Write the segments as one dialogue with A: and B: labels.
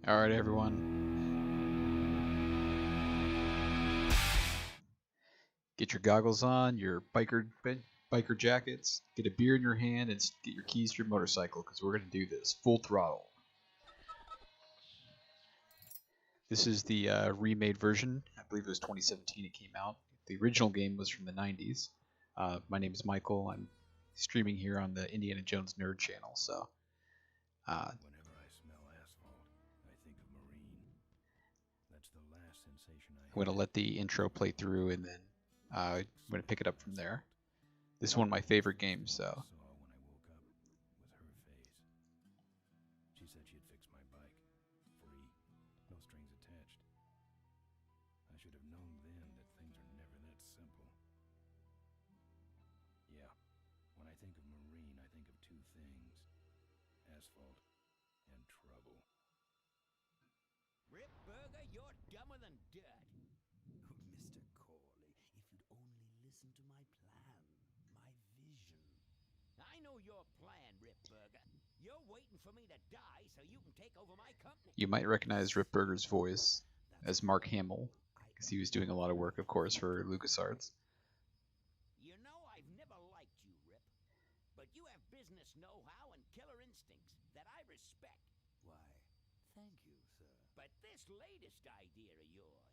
A: All right, everyone. Get your goggles on, your biker jackets, get a beer in your hand, and get your keys to your motorcycle because we're going to do this full throttle. This is the remade version. I believe it was 2017 it came out. The original game was from the 90s. My name is Michael. I'm streaming here on the Indiana Jones Nerd channel. So,
B: Whenever I smell asphalt, I think of Marine. That's the last sensation I
A: I'm going to let the intro play through, and then I'm going to pick it up from there. This is one of my favorite games, so.
B: Saw when I woke up with her face. She said she'd fix my bike. Free. No strings attached. I should have known then that things are never that simple. Yeah. When I think of Marine, I think of two things. Asphalt and trouble.
C: Rip Burger, you're dumber than dirt.
D: Mr. Corley, if you'd only listen to my plan, my vision.
C: I know your plan, Rip Burger. You're waiting for me to die so you can take over my company.
A: You might recognize Rip Burger's voice as Mark Hamill, because he was doing a lot of work, of course, for LucasArts.
C: You know I've never liked you, Rip. But you have business know-how and killer instincts that I respect.
D: Why, thank you, sir.
C: But this latest idea of yours,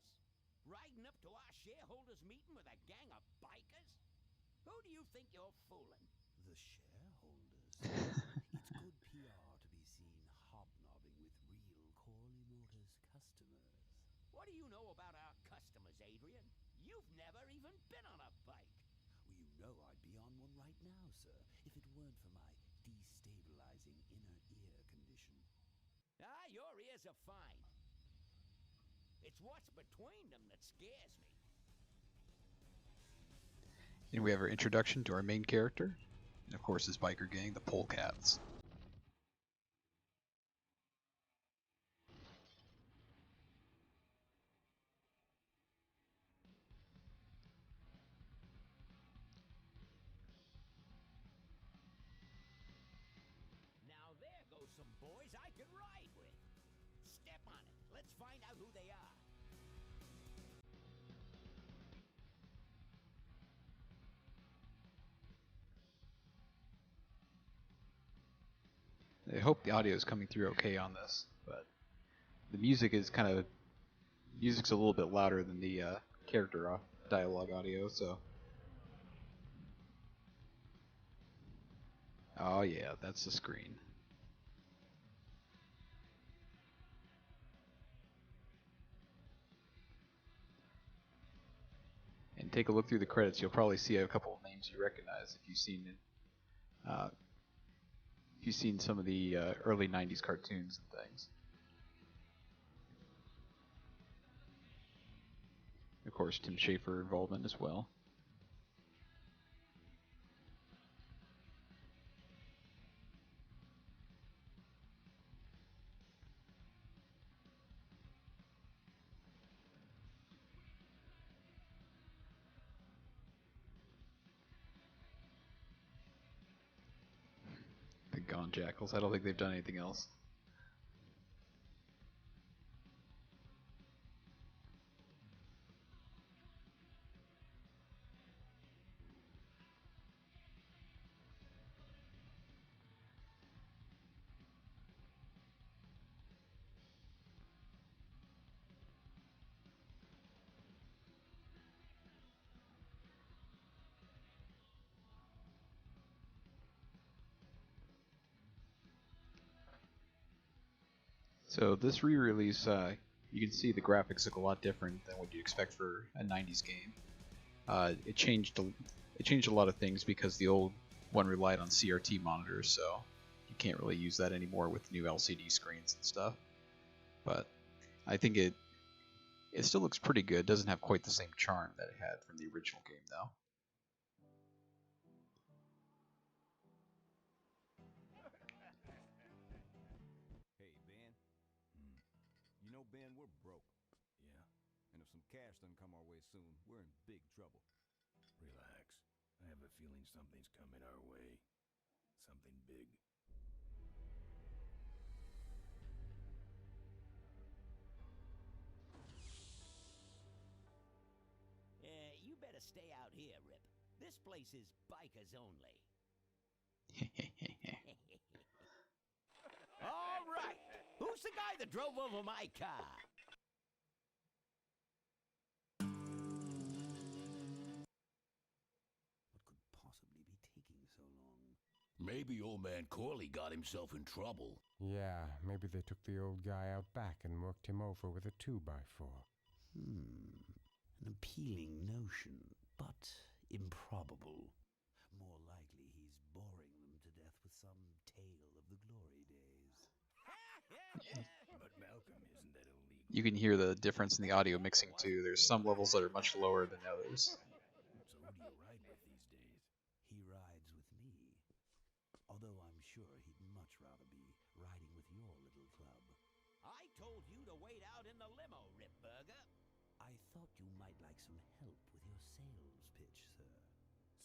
C: riding up to our shareholders' meeting with a gang of bikers? Who do you think you're fooling?
D: The shareholders. It's good PR to be seen hobnobbing with real Corley Motors customers.
C: What do you know about our customers, Adrian? You've never even been on a bike.
D: Well, you know I'd be on one right now, sir, if it weren't for my destabilizing inner ear condition.
C: Ah, your ears are fine. It's what's between them that scares me.
A: And we have our introduction to our main character, and of course his biker gang, the Polecats.
C: Now there goes some boys I could ride with. Step on it. Let's find out who they are.
A: I hope the audio is coming through okay on this, but the music's a little bit louder than the character dialogue audio, so. Oh yeah, that's the screen. And take a look through the credits. You'll probably see a couple of names you recognize if you've seen some of the early '90s cartoons and things. Of course, Tim Schafer involvement as well. The Gone Jackals. I don't think they've done anything else. So this re-release, you can see the graphics look a lot different than what you expect for a '90s game. It changed a lot of things because the old one relied on CRT monitors, so you can't really use that anymore with new LCD screens and stuff. But I think it still looks pretty good. It doesn't have quite the same charm that it had from the original game, though.
E: Hey, Ben. You know, Ben, we're broke.
B: Yeah,
E: And if some cash doesn't come our way soon, we're in big trouble.
B: relax. I have a feeling something's coming our way. Something big.
C: stay out here, Rip. This place is bikers only. All right. Who's the guy that drove over my car?
D: What could possibly be taking so long?
F: Maybe old man Corley got himself in trouble.
G: Yeah, maybe they took the old guy out back and worked him over with a 2x4.
D: An appealing notion, but improbable. More likely he's boring them to death with some tale of the glory days.
B: But Malcolm, isn't that illegal?
A: You can hear the difference in the audio mixing too. There's some levels that are much lower than others.
B: So who do you ride with these days?
D: He rides with me. Although I'm sure he'd much rather be riding with your little club.
C: I told you to wait out in the limo, Rip Burger.
D: I thought you might like some help with your sales pitch, sir.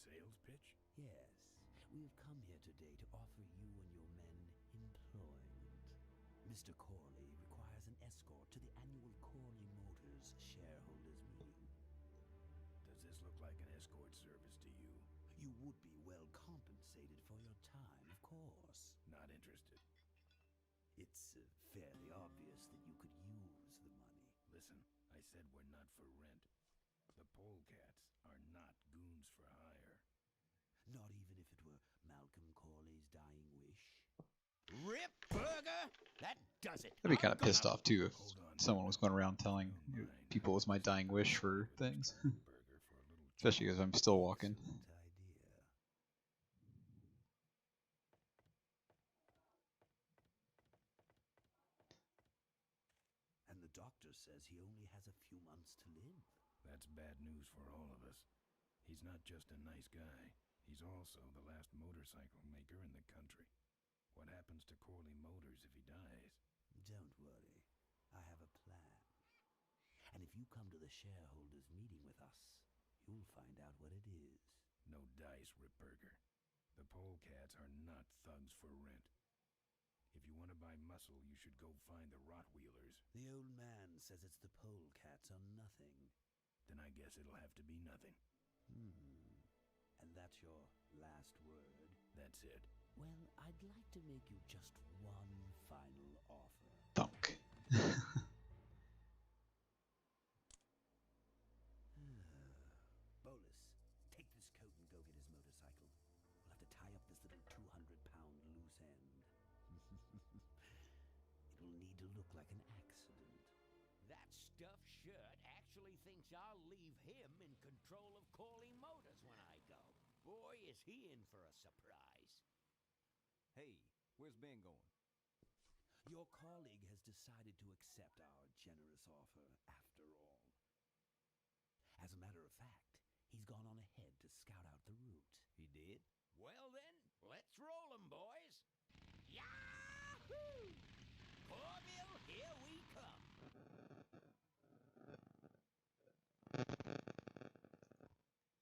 B: Sales pitch?
D: Yes, we have come here today to offer you and your men employment. Mr. Corley requires an escort to the annual Corley Motors shareholders meeting.
B: Does this look like an escort service to you?
D: You would be well compensated for your time, of course.
B: Not interested.
D: It's fairly obvious that you could use the money.
B: Listen, I said we're not for rent. The polecats are not goons for hire.
D: Not even if it were Malcolm Corley's dying wish.
C: Rip Burger? That does it.
A: I'd be kind of pissed off too if
B: Hold on.
A: someone was going around telling people it was my dying wish for things. Especially as I'm still walking.
D: Excellent idea. And the doctor says he only has a few months to live.
B: That's bad news for all of us. He's not just a nice guy. He's also the last motorcycle maker in the country. What happens to Corley Motors if he dies?
D: Don't worry. I have a plan. And if you come to the shareholders meeting with us, you'll find out what it is.
B: No dice, Ripburger. The polecats are not thugs for rent. If you want to buy muscle, you should go find the Rottweilers.
D: The old man says it's the polecats or nothing.
B: Then I guess it'll have to be nothing.
D: And that's your last word?
B: That's it.
D: Well, I'd like to make you just one final offer.
A: Thunk.
D: Bolus, take this coat and go get his motorcycle. We'll have to tie up this little 200-pound loose end. It'll need to look like an accident.
C: That stuffed shirt actually thinks I'll leave him in control of Corley Motors when I go. Boy, is he in for a surprise.
E: Hey, where's Ben going?
D: Your colleague has decided to accept our generous offer after all. As a matter of fact, he's gone on ahead to scout out the route.
E: He did?
C: Well then, let's roll 'em, boys. Yahoo! Corville, here we come.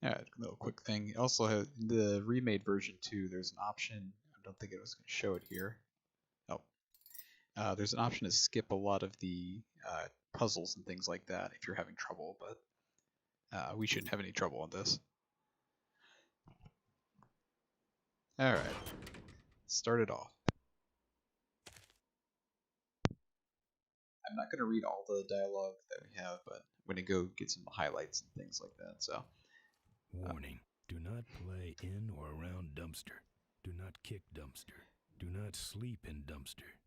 A: Alright, little quick thing. Also, the remade version too, there's an option. I don't think it was going to show it here. Oh. There's an option to skip a lot of the puzzles and things like that if you're having trouble, but we shouldn't have any trouble on this. Alright. Start it off. I'm not going to read all the dialogue that we have, but I'm going to go get some highlights and things like that, so...
B: Warning. Do not play in or around dumpster. Do not kick dumpster. Do not sleep in dumpster.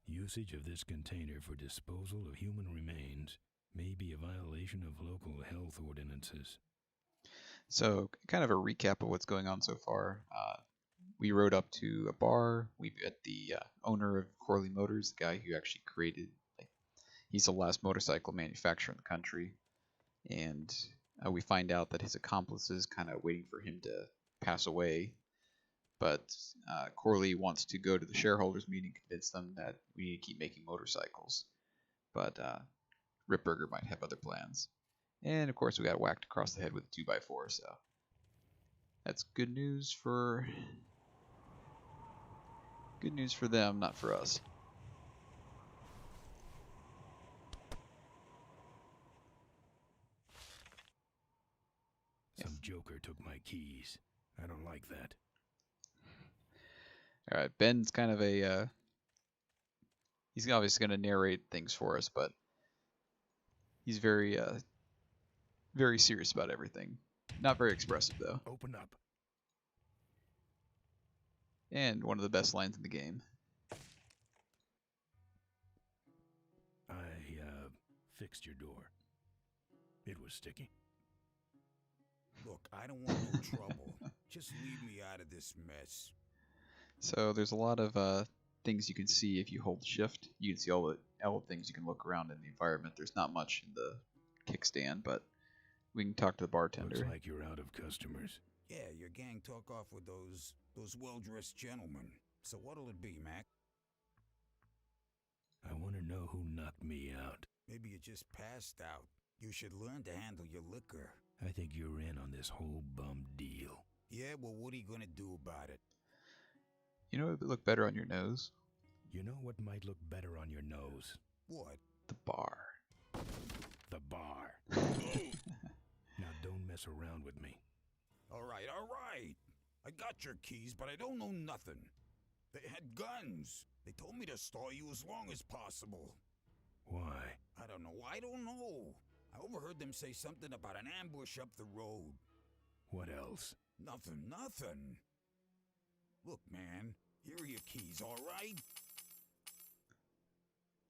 B: Usage of this container for disposal of human remains may be a violation of local health ordinances.
A: So, kind of a recap of what's going on so far. We rode up to a bar. We met the owner of Corley Motors, the guy who actually created, he's the last motorcycle manufacturer in the country. And we find out that his accomplice is kind of waiting for him to pass away. But Corley wants to go to the shareholders meeting, convince them that we need to keep making motorcycles. But Ripburger might have other plans. And of course we got whacked across the head with a 2x4, so that's good news for them, not for us.
B: So Joker took my keys. I don't like that.
A: Alright, Ben's kind of a, he's obviously going to narrate things for us, but he's very, very serious about everything. Not very expressive, though.
B: Open up.
A: And one of the best lines in the game.
B: I, fixed your door. It was sticky.
E: Look, I don't want no trouble. Just leave me out of this mess.
A: So there's a lot of things you can see if you hold shift. You can see all the things you can look around in the environment. There's not much in the kickstand, but we can talk to the bartender.
B: Looks like you're out of customers.
E: Yeah, your gang took off with those well-dressed gentlemen. So what'll it be, Mac?
B: I want to know who knocked me out.
E: Maybe you just passed out. You should learn to handle your liquor.
B: I think you're in on this whole bum deal.
E: Yeah, well, what are you gonna do about it?
A: You know what would look better on your nose?
B: You know what might look better on your nose?
E: What?
A: The bar.
B: The bar. Now don't mess around with me.
E: All right. I got your keys, but I don't know nothing. They had guns. They told me to stall you as long as possible.
B: Why?
E: I don't know. I overheard them say something about an ambush up the road.
B: What else?
E: Nothing. Look, man, here are your keys, all right?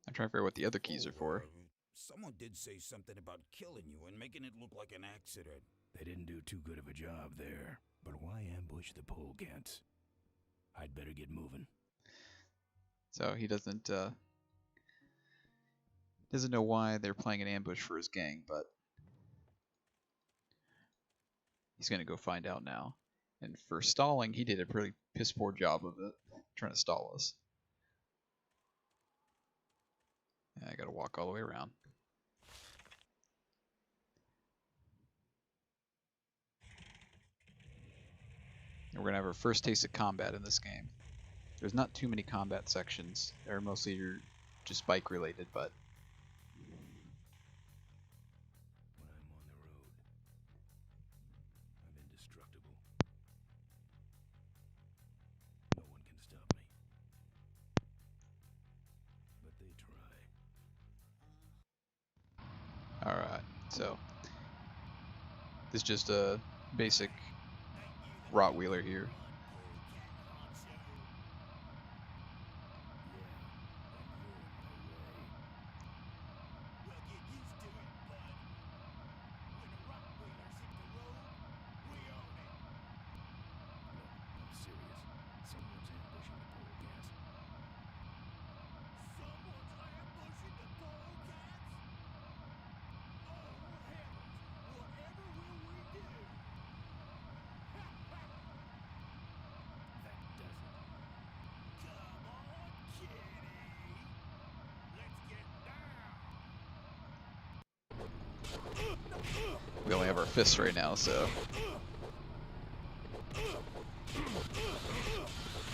A: I'm trying to figure out what the other keys are for.
E: Someone did say something about killing you and making it look like an accident.
B: They didn't do too good of a job there. But why ambush the polegats? I'd better get moving.
A: So he doesn't know why they're playing an ambush for his gang, but he's gonna go find out now. And for stalling, he did a pretty piss poor job of it, trying to stall us. I gotta walk all the way around. And we're gonna have our first taste of combat in this game. There's not too many combat sections. They're mostly just bike related, but
B: When I'm on the road, I'm indestructible. No one can stop me. But they try.
A: alright, so this is just a basic Rottweiler here. We only have our fists right now, so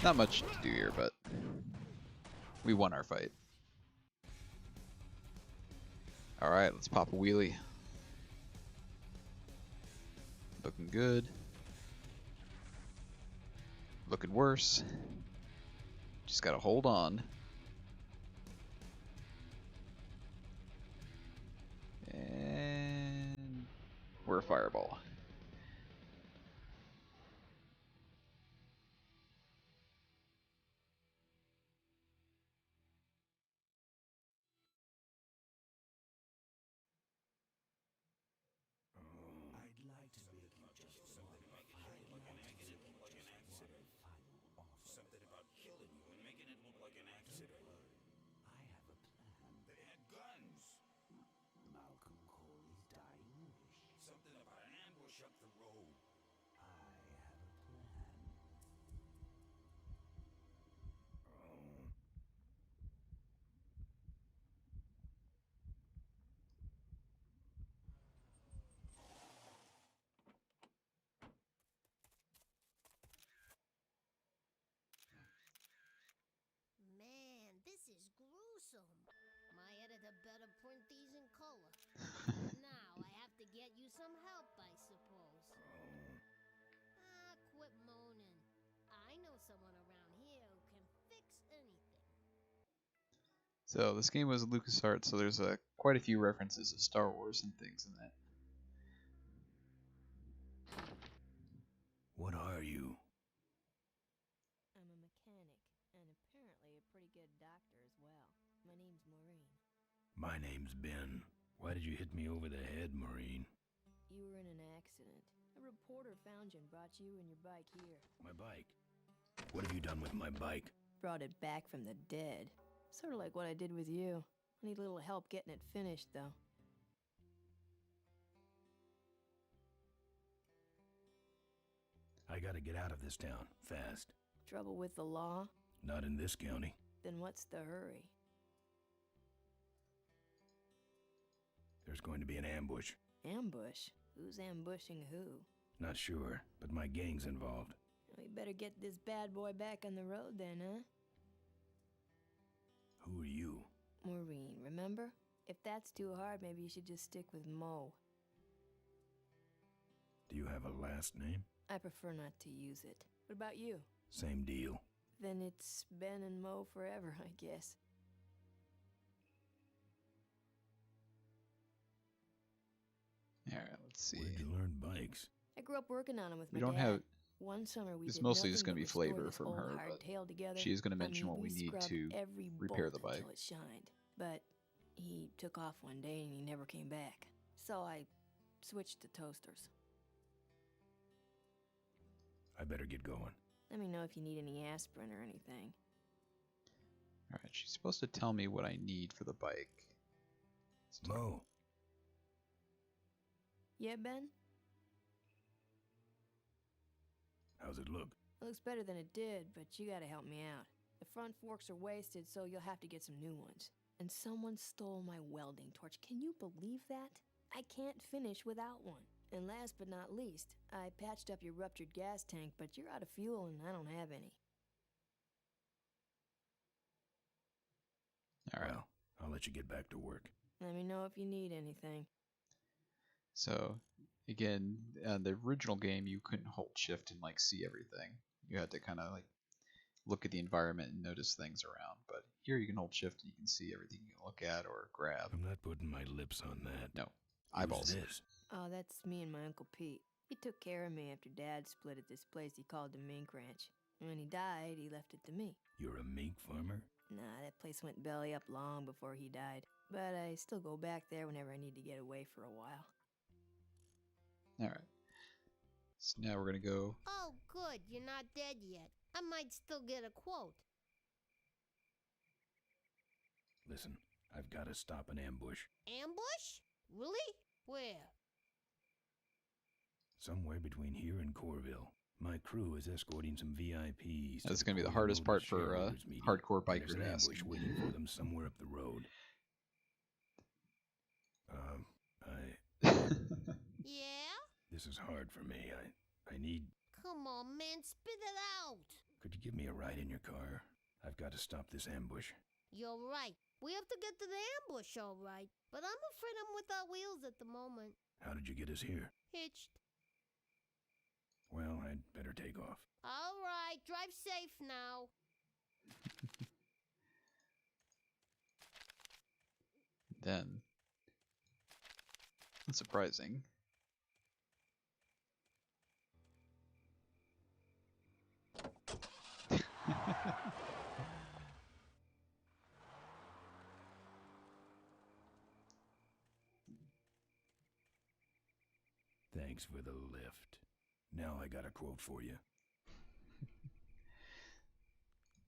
A: not much to do here, but we won our fight. Alright, let's pop a wheelie. Looking good. Looking worse. Just gotta hold on. And we're a fireball.
E: Something about killing you and making it look like an accident.
D: I have a plan.
E: They had guns.
D: Malcolm Corey's dying wish.
E: Something about an ambush up the road.
D: I have a plan.
H: Man, this is gruesome. My editor better print these in color. Now I have to get you some help, I suppose. someone around here who can fix anything.
A: So this game was LucasArts, so there's quite a few references to Star Wars and things in that.
F: What are you?
I: I'm a mechanic, and apparently a pretty good doctor as well. My name's Maureen.
F: My name's Ben. Why did you hit me over the head, Marine?
I: You were in an accident. A reporter found you and brought you and your bike here.
F: My bike? What have you done with my bike?
I: Brought it back from the dead. Sort of like what I did with you. I need a little help getting it finished, though.
F: I gotta get out of this town, fast.
I: Trouble with the law?
F: Not in this county.
I: Then what's the hurry?
F: There's going to be an ambush.
I: Ambush? Who's ambushing who?
F: Not sure, but my gang's involved.
I: We better get this bad boy back on the road then, huh?
F: Who are you?
I: Maureen, remember? If that's too hard, maybe you should just stick with Mo.
F: Do you have a last name?
I: I prefer not to use it. What about you?
F: Same deal.
I: Then it's Ben and Mo forever, I guess.
A: Alright, let's see.
F: Where'd you learn bikes?
I: I grew up working on them with
A: We
I: my
A: don't
I: dad.
A: have.
I: One summer we
A: It's
I: did
A: mostly
I: nothing
A: just gonna
I: but
A: be
I: restore
A: flavor
I: this
A: from
I: old
A: her, but
I: hardtail together.
A: she is gonna
I: I
A: mention
I: mean,
A: what we need
I: scrubbed
A: to
I: every
A: repair
I: bolt
A: the bike.
I: until it shined. But he took off one day and he never came back. So I switched to toasters.
F: I better get going.
I: Let me know if you need any aspirin or anything.
A: Alright, she's supposed to tell me what I need for the bike.
F: Mo,
I: Yeah, Ben?
F: how's it look?
I: It looks better than it did, but you gotta help me out. The front forks are wasted, so you'll have to get some new ones. And someone stole my welding torch. Can you believe that? I can't finish without one. And last but not least, I patched up your ruptured gas tank, but you're out of fuel and I don't have any.
A: Alright.
F: Well, I'll let you get back to work.
I: Let me know if you need anything.
A: So, again, the original game you couldn't hold shift and like see everything. You had to kind of like look at the environment and notice things around. But here you can hold shift and you can see everything you can look at or grab.
F: I'm not putting my lips on that.
A: No,
F: Who's
A: eyeballs.
F: this?
I: Oh, that's me and my Uncle Pete. He took care of me after Dad split at this place he called the Mink Ranch. When he died, he left it to me.
F: You're a mink farmer?
I: Nah, that place went belly up long before he died. But I still go back there whenever I need to get away for a while.
A: Alright. So now we're gonna go.
H: Oh, good, you're not dead yet. I might still get a quote.
F: Listen, I've got to stop an ambush.
H: Ambush? Really? Where?
F: Somewhere between here and Corville. My crew is escorting some VIPs.
A: That's
F: to
A: gonna be the
F: Corville
A: hardest part
F: Motors
A: for
F: shareholders meeting.
A: hardcore
F: There's
A: biker
F: an
A: to ask.
F: ambush waiting for them somewhere up the road.
H: Yeah?
F: This is hard for me. I need...
H: Come on, man, spit it out.
F: Could you give me a ride in your car? I've got to stop this ambush.
H: You're right. We have to get to the ambush, all right. But I'm afraid I'm without wheels at the moment.
F: How did you get us here?
H: Hitched.
F: Well, I'd better take off.
H: All right, drive safe now.
A: Then, that's surprising.
F: Thanks for the lift. Now I got a quote for you.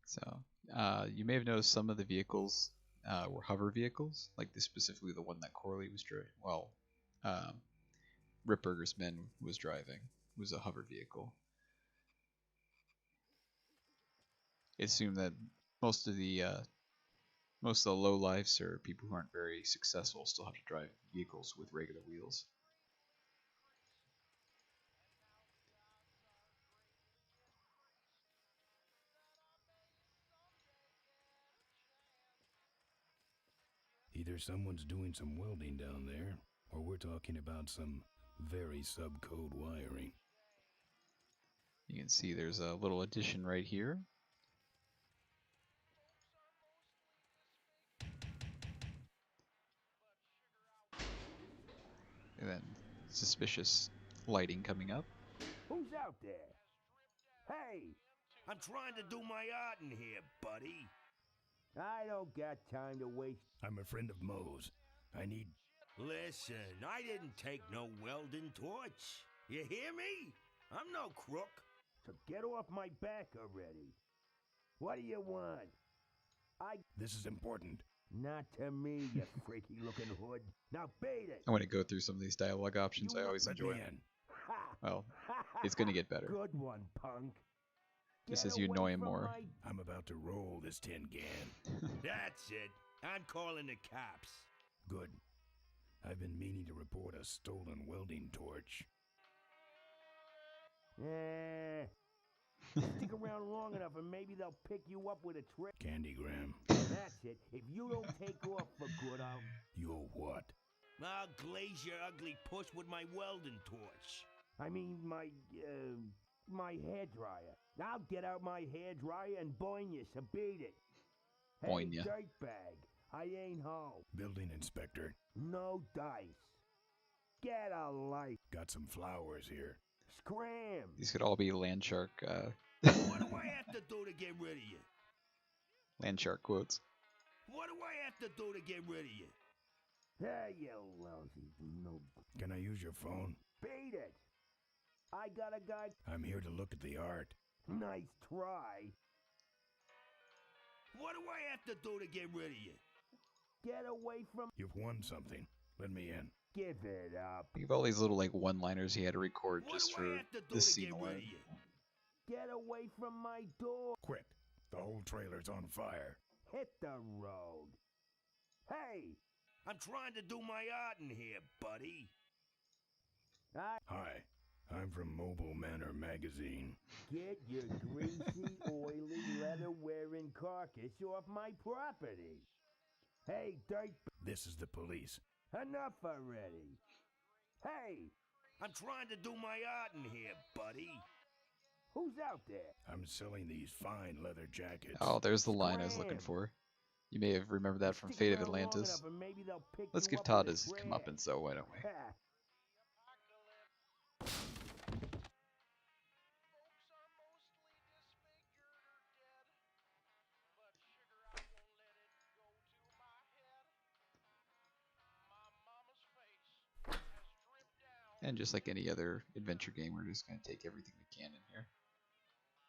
A: So, you may have noticed some of the vehicles were hover vehicles, like specifically the one that Corley was driving. Well, Ripburger's men was driving was a hover vehicle. I assume that most of the low lifes or people who aren't very successful still have to drive vehicles with regular wheels.
F: Either someone's doing some welding down there, or we're talking about some very sub-code wiring.
A: You can see there's a little addition right here. And then suspicious lighting coming up.
C: Who's out there? Hey, I'm trying to do my art in here, buddy. I don't got time to waste.
F: I'm a friend of Moe's. I need...
C: Listen, I didn't take no welding torch. You hear me? I'm no crook. So get off my back already. What do you want?
F: This is important.
C: Not to me, you freaky looking hood. Now beat it.
A: I want to go through some of these dialogue options. I always
F: Let
A: enjoy
F: me
A: them.
F: in.
C: Ha!
A: Well, it's going to get better.
C: Good one, punk.
A: Just
C: Get
A: as you
C: away
A: annoy him
C: from
A: more.
F: I'm about to roll this tin can.
C: That's it. I'm calling the cops.
F: Good. I've been meaning to report a stolen welding torch.
C: Stick around long enough and maybe they'll pick you up with a trick.
F: Candygram.
C: That's it. If you don't take off for good,
F: You'll what?
C: I'll glaze your ugly puss with my welding torch. I mean, my hairdryer. I'll get out my hairdryer and boing you, so beat it. Hey,
A: Boing ya.
C: dirtbag, I ain't home.
F: Building inspector.
C: No dice. Get a life.
F: Got some flowers here.
C: Scram.
A: These could all be Landshark,
C: What do I have to do to get rid of you?
A: Landshark quotes.
C: What do I have to do to get rid of you? Hey, you lousy no.
F: Can I use your phone?
C: Beat it. I got a guy.
F: I'm here to look at the art.
C: Nice try. What do I have to do to get rid of you? Get away from.
F: You've won something. Let me in.
C: Give it up.
A: Think of all these little like one-liners he had to record
C: What
A: just
C: do I
A: for
C: have to do
A: this
C: to
A: scene
C: get rid
A: alone.
C: of you? Get away from my door.
F: Quick. The whole trailer's on fire.
C: Hit the road. Hey, I'm trying to do my art in here, buddy.
F: Hi. I'm from Mobile Manor Magazine.
C: Get your greasy, oily, leather-wearing carcass off my property. Hey, dirt.
F: This is the police.
C: Enough already. Hey, I'm trying to do my art in here, buddy. Who's out there?
F: I'm selling these fine leather jackets.
A: Oh, there's the line I was looking for. You may have remembered that from Fate of Atlantis. Let's give Todd his comeuppance though, why don't we? And just like any other adventure game, we're just going to take everything we can in here.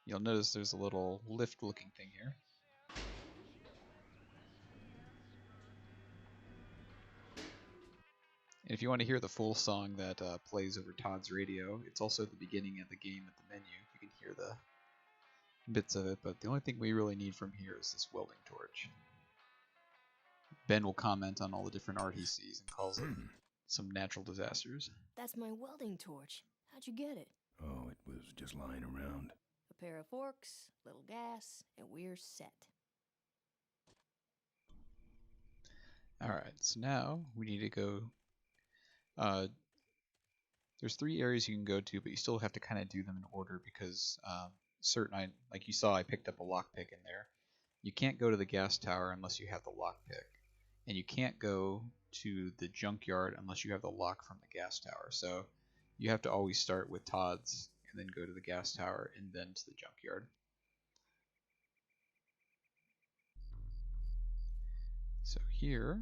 A: You'll notice there's a little lift looking thing here. And if you want to hear the full song that plays over Todd's radio, it's also at the beginning of the game at the menu. You can hear the bits of it, but the only thing we really need from here is this welding torch. Ben will comment on all the different art he sees and calls it some natural disasters.
I: That's my welding torch. How'd you get it?
F: Oh, it was just lying around.
I: A pair of forks, little gas, and we're set.
A: Alright, so now we need to go... there's 3 areas you can go to, but you still have to kind of do them in order because like you saw, I picked up a lockpick in there. You can't go to the gas tower unless you have the lockpick. And you can't go to the junkyard unless you have the lock from the gas tower. So you have to always start with Todd's and then go to the gas tower and then to the junkyard. So here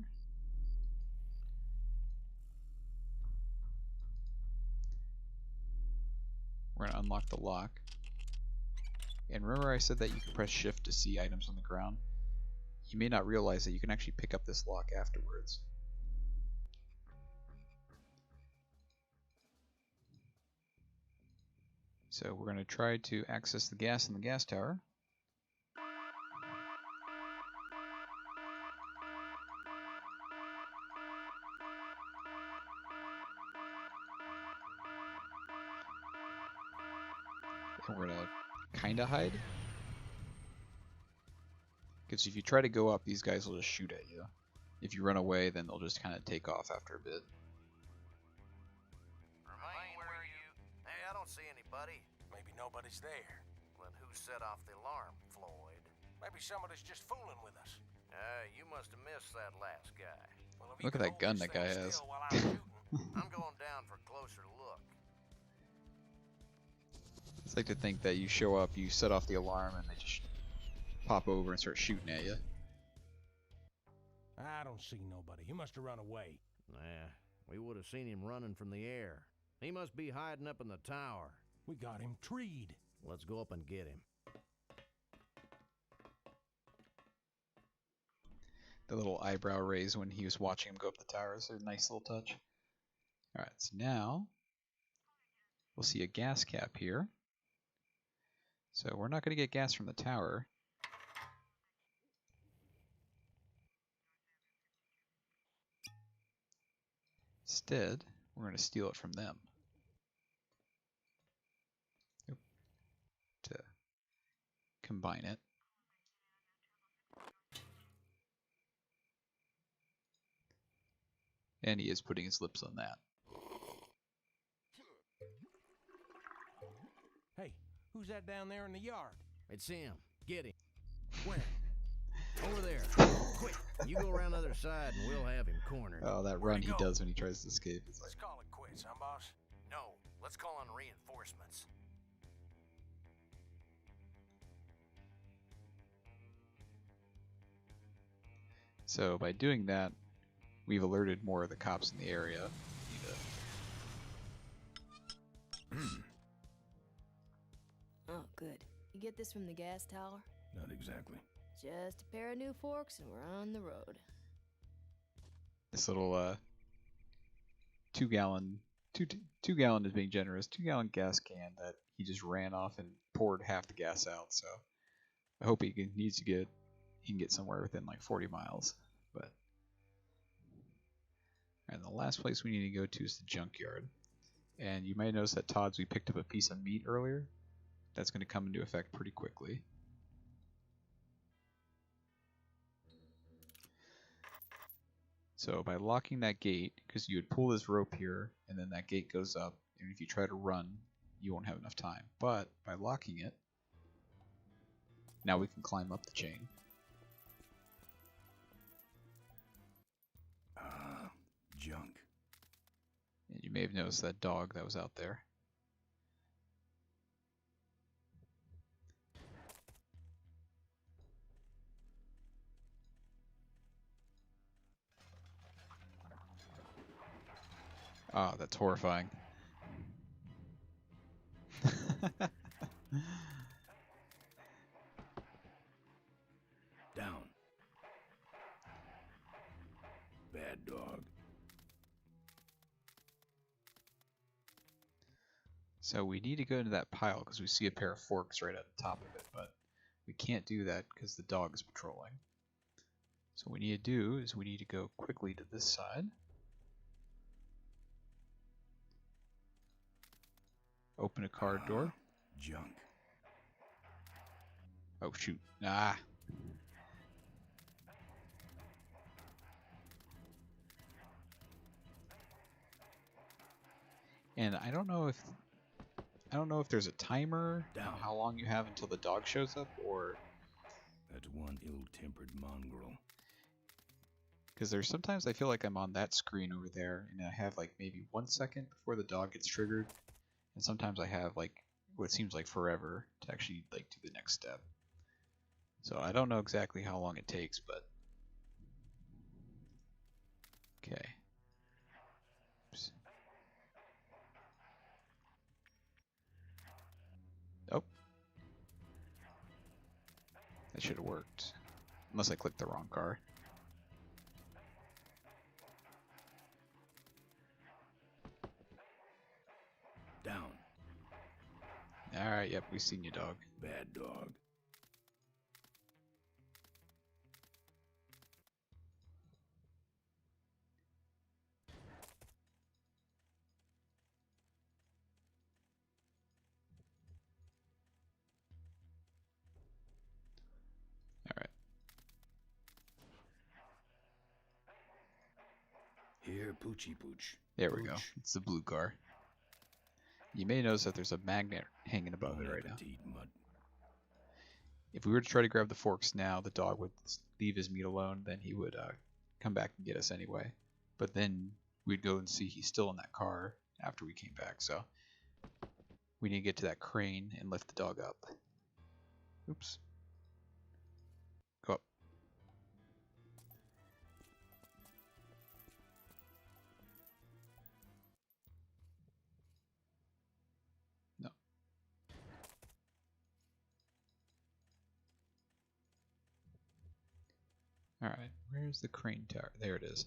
A: we're going to unlock the lock. And remember I said that you can press shift to see items on the ground? You may not realize that you can actually pick up this lock afterwards. So we're going to try to access the gas in the gas tower. And we're going to kind of hide. Because if you try to go up, these guys will just shoot at you. If you run away, then they'll just kind of take off after a bit.
J: Remain where you... Hey, I don't see anybody.
F: Maybe
J: nobody's there.
K: Then who set off the alarm, Floyd?
J: Maybe somebody's just fooling with us.
K: You must have missed that last guy.
J: Well, if
A: Look
J: you
A: at
J: could
A: that gun
J: hold this
A: that guy
J: thing
A: has.
J: still while I was shooting.
K: I'm going down for a closer look.
A: It's like to think that you show up, you set off the alarm, and they just pop over and start shooting at you.
J: I don't see nobody. He must have run away.
K: Nah, we would have seen him running from the air. He must be hiding up in the tower.
J: We got him treed.
K: Let's go up and get him.
A: The little eyebrow raise when he was watching him go up the tower is a nice little touch. Alright, so now we'll see a gas cap here. So we're not going to get gas from the tower. Instead, we're going to steal it from them. To combine it. And he is putting his lips on that.
J: Hey, who's that down there in the yard?
K: It's him. Get him.
J: Where?
K: Over there. Quick, you go around the other side and we'll have him cornered.
A: Oh, that run he does when he tries to escape. It's
J: Let's
A: like,
J: call it quits, huh, boss?
K: No, let's call on reinforcements.
A: so by doing that, we've alerted more of the cops in the area.
I: Oh, good. You get this from the gas tower?
F: Not exactly.
I: Just a pair of new forks and we're on the road.
A: This little 2-gallon is being generous, 2-gallon gas can that he just ran off and poured half the gas out. So I hope he can get somewhere within like 40 miles. But and the last place we need to go to is the junkyard. And you might notice that Todd's we picked up a piece of meat earlier. That's going to come into effect pretty quickly. So by locking that gate, because you would pull this rope here, and then that gate goes up, and if you try to run, you won't have enough time. But by locking it, now we can climb up the chain.
F: Junk.
A: And you may have noticed that dog that was out there. Ah, that's horrifying.
F: Down. Bad dog.
A: So we need to go into that pile because we see a pair of forks right at the top of it, but we can't do that because the dog is patrolling. So what we need to do is we need to go quickly to this side. Open a car door.
F: Junk.
A: Oh shoot. Ah. And I don't know if there's a timer on how long you have until the dog shows up, or
F: That's one ill-tempered mongrel.
A: because there's sometimes I feel like I'm on that screen over there and I have like maybe 1 second before the dog gets triggered, and sometimes I have like what seems like forever to actually like do the next step. So I don't know exactly how long it takes, but okay. Oops. Oh. That should have worked. Unless I clicked the wrong car.
F: Down.
A: Alright, yep, we've seen you, dog.
F: Bad dog.
A: Alright.
F: Here, Poochie Pooch.
A: There we go.
F: Pooch.
A: It's the blue car. You may notice that there's a magnet hanging above
F: Bon
A: it right now.
F: appetit, mutt.
A: If we were to try to grab the forks now, the dog would leave his meat alone. Then he would come back and get us anyway. But then we'd go and see he's still in that car after we came back. So we need to get to that crane and lift the dog up. Oops. Go up. No. Alright, where's the crane tower? There it is.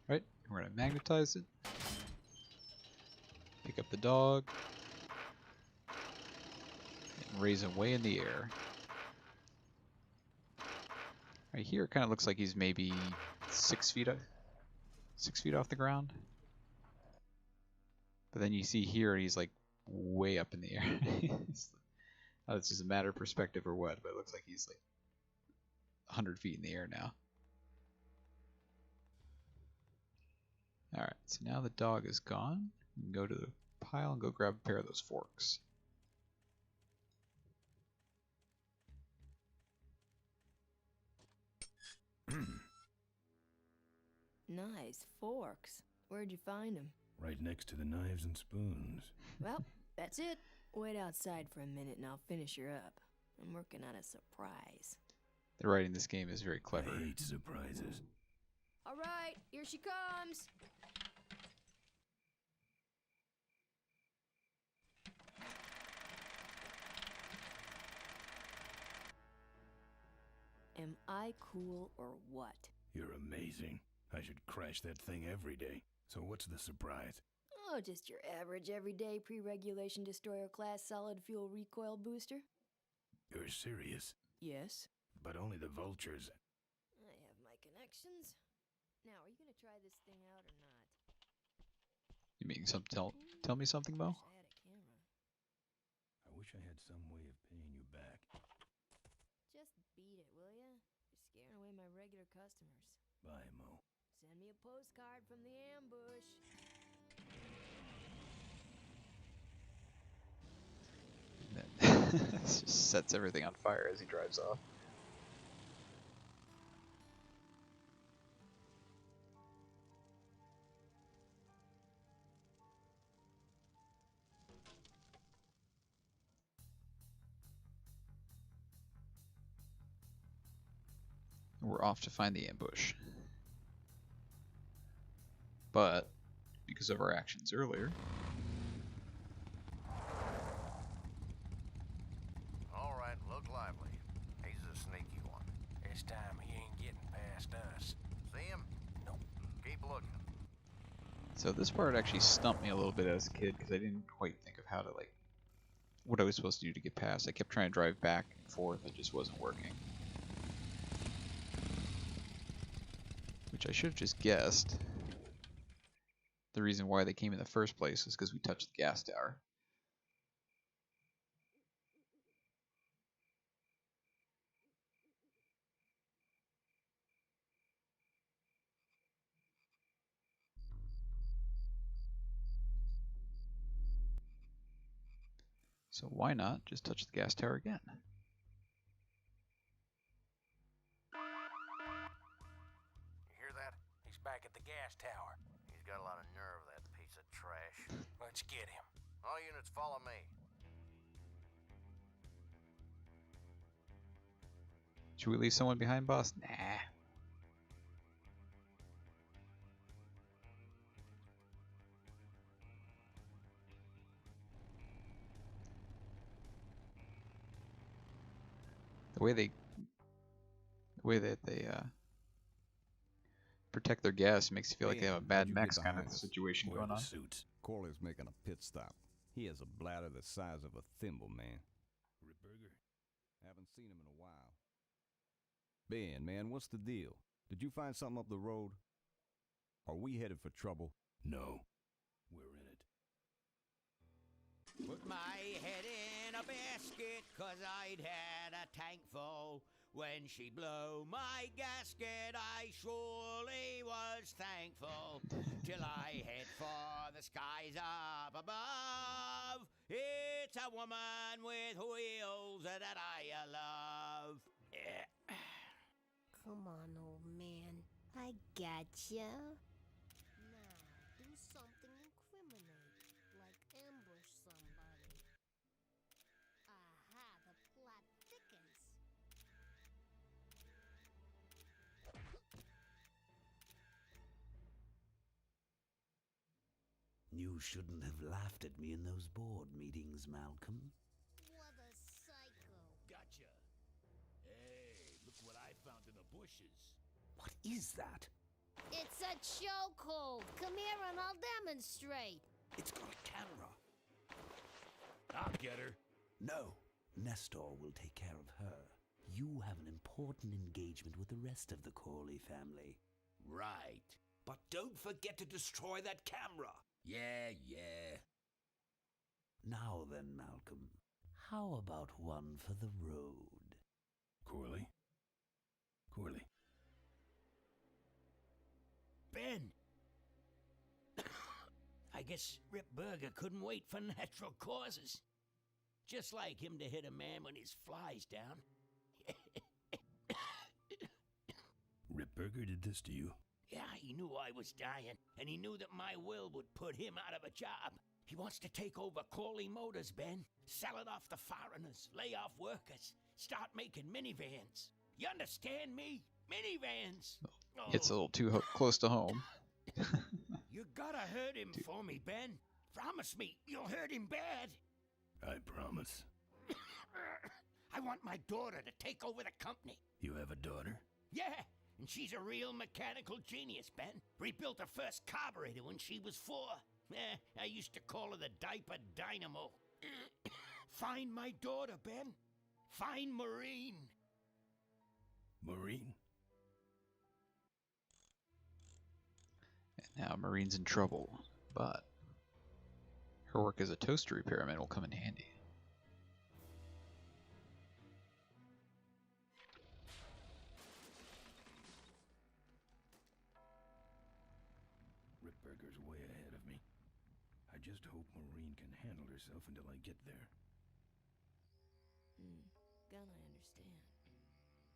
A: Right, we're going to magnetize it. Pick up the dog. And raise him way in the air. Right here, it kind of looks like he's maybe 6 feet off the ground. But then you see here, he's like way up in the air. It's just a matter of perspective or what, but it looks like he's like 100 feet in the air now. Alright, so now the dog is gone. We can go to the pile and go grab a pair of those forks.
I: Nice forks. Where'd you find them?
F: Right next to the knives and spoons.
I: Well, that's it. Wait outside for a minute and I'll finish her up. I'm working on a surprise.
A: The writing in this game is very clever.
F: I hate surprises.
I: All right, here she comes. Am I cool or what?
F: You're amazing. I should crash that thing every day. So what's the surprise?
I: Oh, just your average everyday pre-regulation destroyer class solid fuel recoil booster.
F: You're serious?
I: Yes.
F: But only the vultures.
I: I have my connections. Now, are you gonna try this thing out or not?
A: You mean tell me something, Mo?
I: I had a camera.
F: I wish I had some way of paying you back.
I: Just beat it, will ya? You're scaring away my regular customers.
F: Bye, Mo.
I: Send me a postcard from the ambush.
A: Just sets everything on fire as he drives off. We're off to find the ambush. But because of our actions earlier,
K: All right, look lively. He's a sneaky one.
J: This time he ain't getting past us.
K: See him?
J: Nope.
K: Keep looking.
A: so this part actually stumped me a little bit as a kid because I didn't quite think of how to what I was supposed to do to get past. I kept trying to drive back and forth, it just wasn't working. Which I should have just guessed. The reason why they came in the first place is because we touched the gas tower. So why not just touch the gas tower again?
K: You hear that?
J: He's back at the gas tower.
K: He's got a lot of nerve, that piece of trash.
J: Let's get him.
K: All units follow me.
A: Should we leave someone behind, boss? Nah. The way that they protect their gas makes you feel like they have a Mad Max kind of situation
F: Wear
A: going
F: the
A: on.
F: suits.
L: Corley's making a pit stop. He has a bladder the size of a thimble, man.
F: Ripburger.
L: Haven't seen him in a while. Ben, man, what's the deal? Did you find something up the road?
E: Are we headed for trouble?
F: No. We're in it.
C: Put my head in a basket, 'cause I'd had a tank full. When she blew my gasket, I surely was thankful. Till I head for the skies up above. It's a woman with wheels that I love.
H: Come on, old man. I gotcha. Now, do something incriminating, like ambush somebody. Aha, the plot thickens.
D: You shouldn't have laughed at me in those board meetings, Malcolm.
H: What a psycho.
J: Gotcha. Hey, look what I found in the bushes.
D: What is that?
H: It's a chokehold. Come here and I'll demonstrate.
D: It's got a camera.
J: I'll get her.
D: No, Nestor will take care of her. You have an important engagement with the rest of the Corley family.
J: Right. But don't forget to destroy that camera. Yeah.
D: Now then, Malcolm, how about one for the road?
F: Corley? Corley.
C: Ben! I guess Rip Burger couldn't wait for natural causes. Just like him to hit a man when his fly's down.
F: Rip Burger did this to you?
C: Yeah, he knew I was dying, and he knew that my will would put him out of a job. He wants to take over Corley Motors, Ben. Sell it off to foreigners, lay off workers, start making minivans. You understand me? Minivans!
A: It's a little too close to home.
C: You gotta hurt him for me, Ben. Promise me you'll hurt him bad.
F: I promise.
C: I want my daughter to take over the company.
F: You have a daughter?
C: Yeah, and she's a real mechanical genius, Ben. Rebuilt her first carburetor when she was 4. I used to call her the diaper dynamo. Find my daughter, Ben. Find Maureen.
F: Maureen?
A: And now Marine's in trouble, but her work as a toaster repairman will come in handy.
F: Rip Burger's way ahead of me. I just hope Maureen can handle herself until I get there.
I: Gonna understand.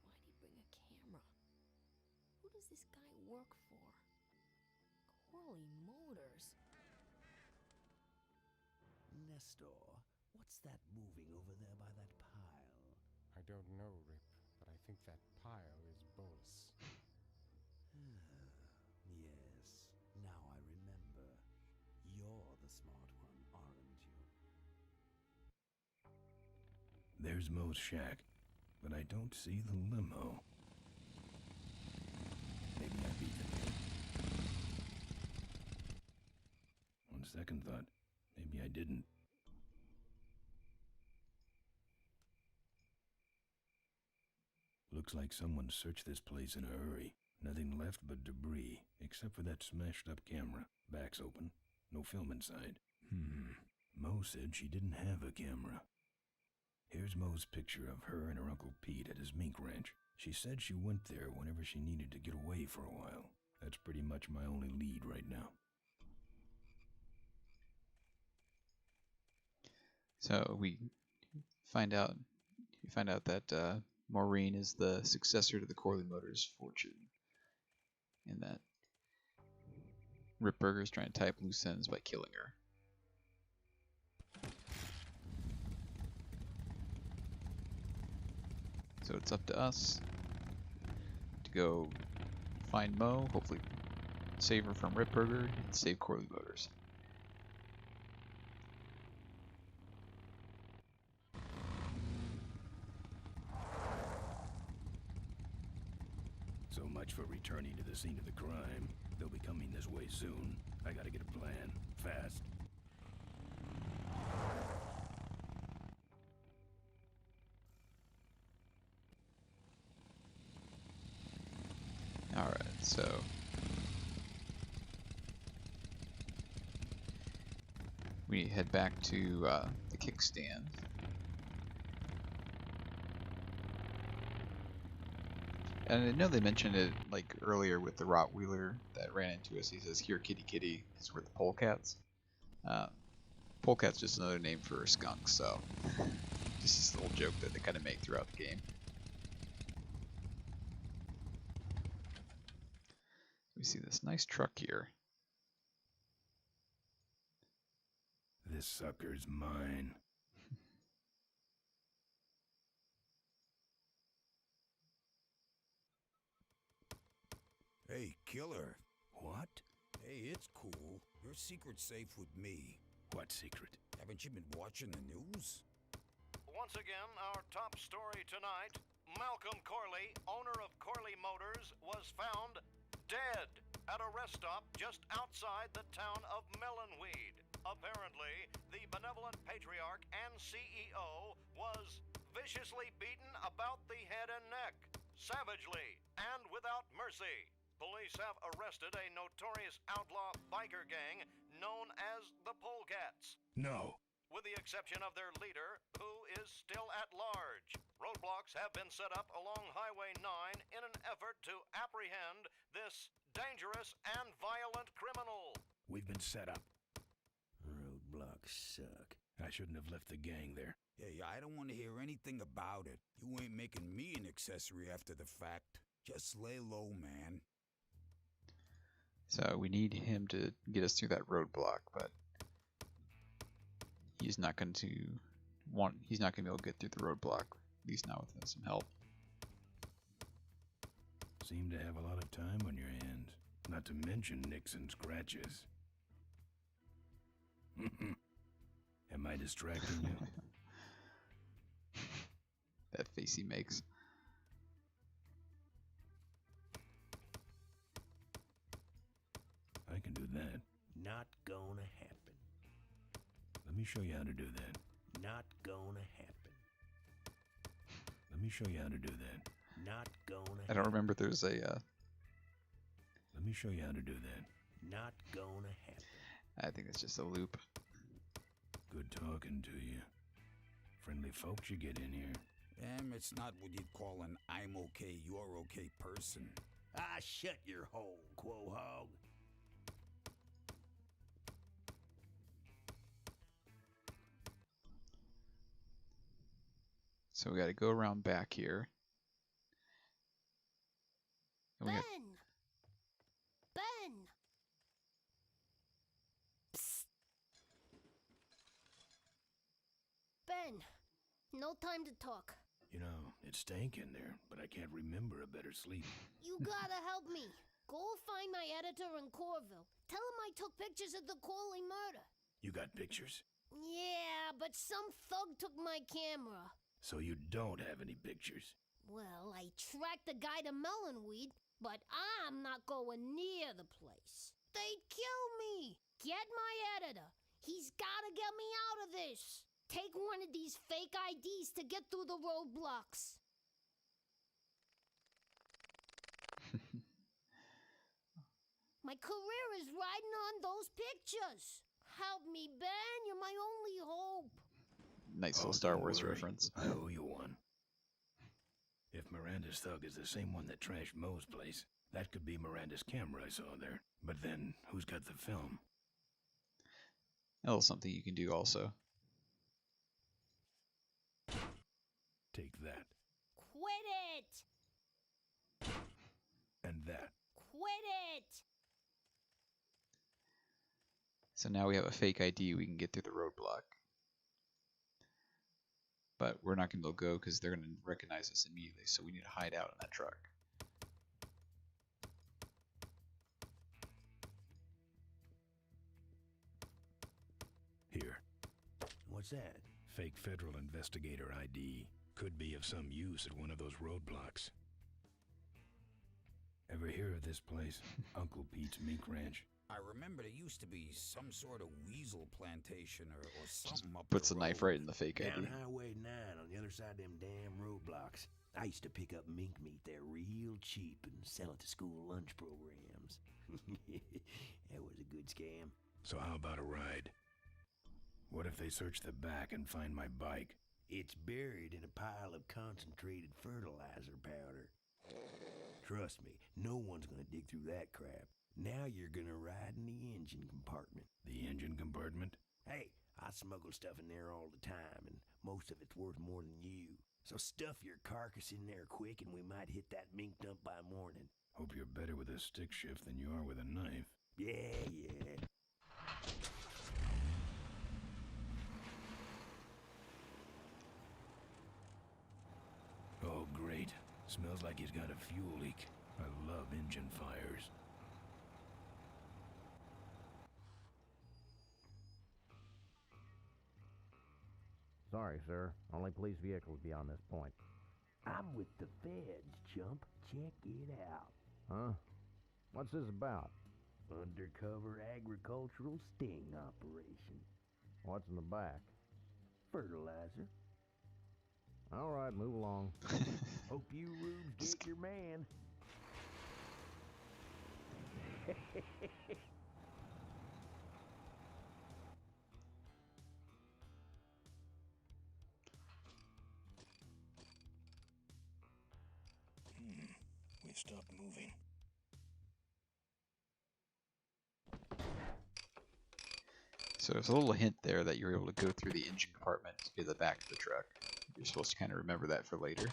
I: Why'd he bring a camera? Who does this guy work for? Corley Motors.
D: Nestor, what's that moving over there by that pile?
G: I don't know, Rip, but I think that pile is Bolus.
D: Yes, now I remember. You're the smart one, aren't you?
F: There's Mo's shack, but I don't see the limo. Maybe I beat him. On second thought, maybe I didn't. Looks like someone searched this place in a hurry. Nothing left but debris, except for that smashed up camera. Back's open. No film inside. Mo said she didn't have a camera. Here's Mo's picture of her and her Uncle Pete at his mink ranch. She said she went there whenever she needed to get away for a while. That's pretty much my only lead right now.
A: So we find out that Maureen is the successor to the Corley Motors fortune, and that Rip Burger is trying to tie up loose ends by killing her. So it's up to us to go find Mo, hopefully save her from Rip Burger, and save Corley Motors.
F: So much for returning to the scene of the crime. They'll be coming this way soon. I gotta get a plan. Fast.
A: Alright, so we head back to the kickstand. And I know they mentioned it like earlier with the Rottweiler that ran into us. He says, "Here, kitty, kitty." It's for the polecats. Polecat's just another name for a skunk, so this is a little joke that they kind of make throughout the game. We see this nice truck here.
F: This sucker's mine.
E: Hey, killer.
F: What?
E: Hey, it's cool. Your secret's safe with me.
F: What secret?
E: Haven't you been watching the news?
K: Once again, our top story tonight. Malcolm Corley, owner of Corley Motors, was found dead at a rest stop just outside the town of Melonweed. Apparently, the benevolent patriarch and CEO was viciously beaten about the head and neck, savagely and without mercy. Police have arrested a notorious outlaw biker gang known as the Polecats.
F: No.
K: With the exception of their leader, who is still at large. Roadblocks have been set up along Highway 9 in an effort to apprehend this dangerous and violent criminal.
F: We've been set up.
D: Roadblocks suck.
F: I shouldn't have left the gang there.
E: Hey, I don't want to hear anything about it. You ain't making me an accessory after the fact. Just lay low, man.
A: So we need him to get us through that roadblock, but he's not going to be able to get through the roadblock, at least not without some help.
F: Seem to have a lot of time on your hands, not to mention nicks and scratches. Am I distracting you?
A: That face he makes.
F: I can do that.
D: Not gonna happen.
F: Let me show you how to do that.
D: Not gonna happen.
F: Let me show you how to do that.
D: Not gonna
A: I don't remember there's a...
F: Let me show you how to do that.
D: Not gonna happen.
A: I think it's just a loop.
F: Good talking to you. Friendly folks you get in here.
E: It's not what you'd call an I'm okay, you're okay person.
D: Ah, shut your hole, Quahog.
A: So we got to go around back here. And we
H: Ben!
A: got,
H: Ben! Psst. Ben, no time to talk.
F: You know, it's stank in there, but I can't remember a better sleep.
H: You gotta help me. Go find my editor in Corville. Tell him I took pictures of the Corley murder.
F: You got pictures?
H: Yeah, but some thug took my camera.
F: So you don't have any pictures?
H: Well, I tracked the guy to Melonweed, but I'm not going near the place. They'd kill me. Get my editor. He's gotta get me out of this. Take one of these fake IDs to get through the roadblocks. My career is riding on those pictures. Help me, Ben. You're my only hope.
A: nice little
F: Oh,
A: Star
F: don't
A: Wars
F: worry.
A: reference.
F: I owe you one. If Miranda's thug is the same one that trashed Moe's place, that could be Miranda's camera I saw there. But then, who's got the film?
A: A little something you can do also.
F: Take that.
H: Quit it!
F: And that.
H: Quit it!
A: So now we have a fake ID, we can get through the roadblock. But we're not going to be able to go because they're going to recognize us immediately, so we need to hide out in that truck.
F: Here.
D: What's that?
F: Fake federal investigator ID. Could be of some use at one of those roadblocks. Ever hear of this place? Uncle Pete's Mink Ranch.
E: I remember there used to be some sort of weasel plantation or something up
A: Puts
E: the
A: a knife
E: road.
A: right in the fake ID.
D: Down Highway 9 on the other side of them damn roadblocks. I used to pick up mink meat there real cheap and sell it to school lunch programs. That was a good scam.
F: So how about a ride? What if they search the back and find my bike?
D: It's buried in a pile of concentrated fertilizer powder. Trust me, no one's gonna dig through that crap. Now you're gonna ride in the engine compartment.
F: The engine compartment?
D: Hey, I smuggle stuff in there all the time, and most of it's worth more than you. So stuff your carcass in there quick, and we might hit that mink dump by morning.
F: Hope you're better with a stick shift than you are with a knife.
D: Yeah.
F: Oh, great. Smells like he's got a fuel leak. I love engine fires.
M: Sorry, sir. Only police vehicles beyond this point.
D: I'm with the feds, chump. Check it out.
M: Huh? What's this about?
D: Undercover agricultural sting operation.
M: What's in the back?
D: Fertilizer.
M: All right, move along.
D: Hope you rubes get your man.
F: We stopped moving.
A: So there's a little hint there that you're able to go through the engine compartment to the back of the truck. You're supposed to kind of remember that for later.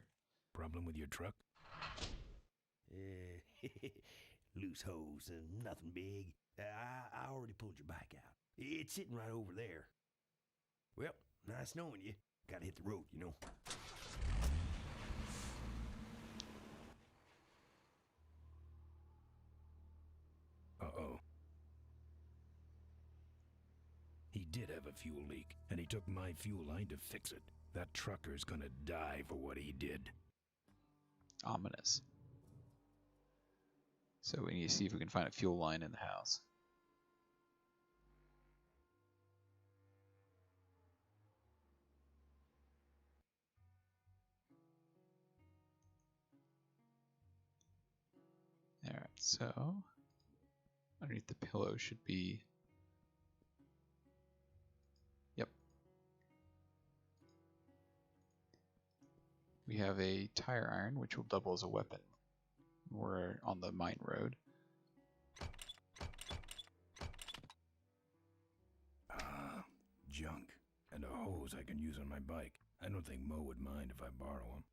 F: Problem with your truck?
D: Loose hose, nothing big. I already pulled your bike out. It's sitting right over there. Well, nice knowing you. Gotta hit the road, you know.
F: Uh-oh. He did have a fuel leak, and he took my fuel line to fix it. That trucker's gonna die for what he did.
A: Ominous. So we need to see if we can find a fuel line in the house. Alright, so underneath the pillow should be... Yep. We have a tire iron, which will double as a weapon. We're on the mine road.
F: Ah, junk. And a hose I can use on my bike. I don't think Mo would mind if I borrow him.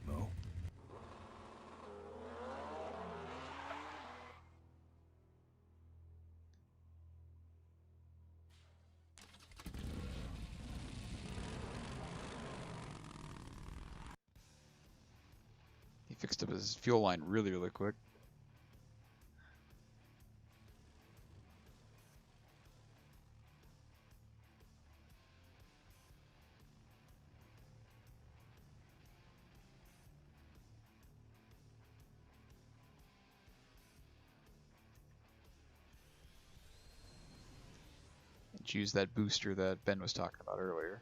F: Mo?
A: He fixed up his fuel line really, really quick. Let's use that booster that Ben was talking about earlier.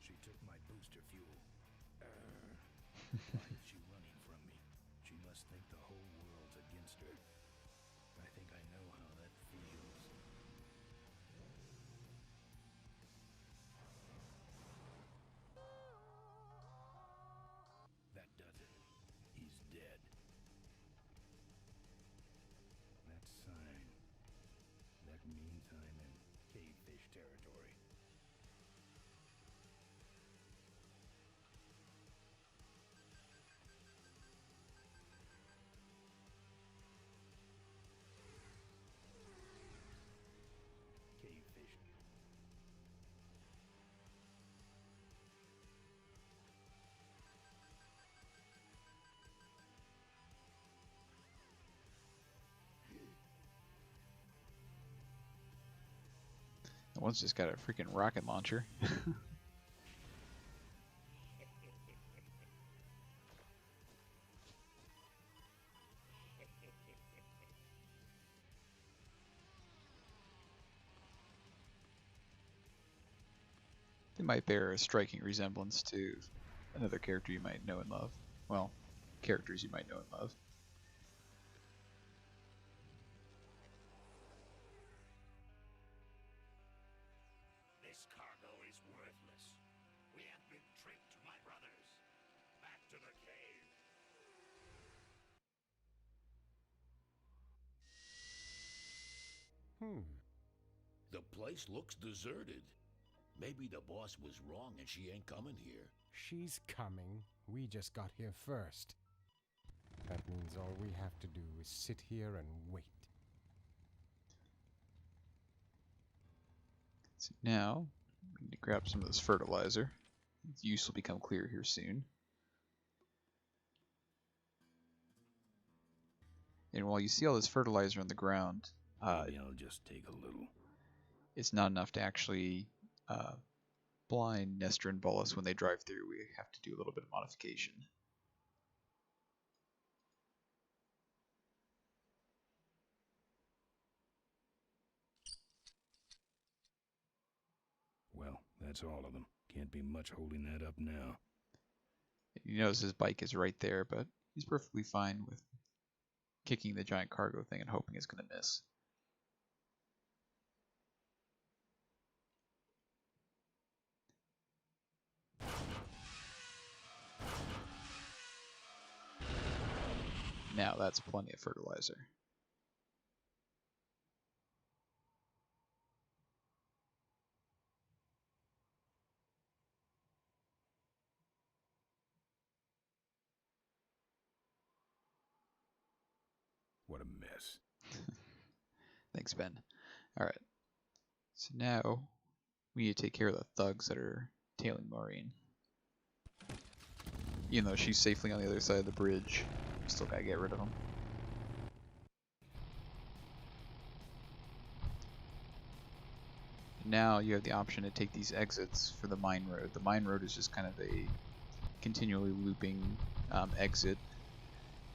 F: She took my booster fuel. Why is she running from me? She must think the whole world's against her. I think I know how that feels. That does it. He's dead. That sign. That means I'm in cavefish territory. Cavefish.
A: And one's just got a freaking rocket launcher. They might bear a striking resemblance to another character you might know and love. Well, characters you might know and love.
B: though he's worthless. We have been tricked, my brothers. Back to the cave.
J: The place looks deserted. Maybe the boss was wrong and she ain't coming here.
G: She's coming. We just got here first. That means all we have to do is sit here and wait.
A: So now, we need to grab some of this fertilizer. Its use will become clear here soon. And while you see all this fertilizer on the ground,
F: Maybe I'll just take a little.
A: it's not enough to actually blind Nestor and Bolus when they drive through. We have to do a little bit of modification.
F: Well, that's all of them. Can't be much holding that up now.
A: You notice his bike is right there, but he's perfectly fine with kicking the giant cargo thing and hoping it's going to miss. Now that's plenty of fertilizer.
F: What a mess.
A: Thanks, Ben. Alright. So now we need to take care of the thugs that are tailing Maureen. Even though she's safely on the other side of the bridge, we still gotta get rid of them. Now you have the option to take these exits for the mine road. The mine road is just kind of a continually looping exit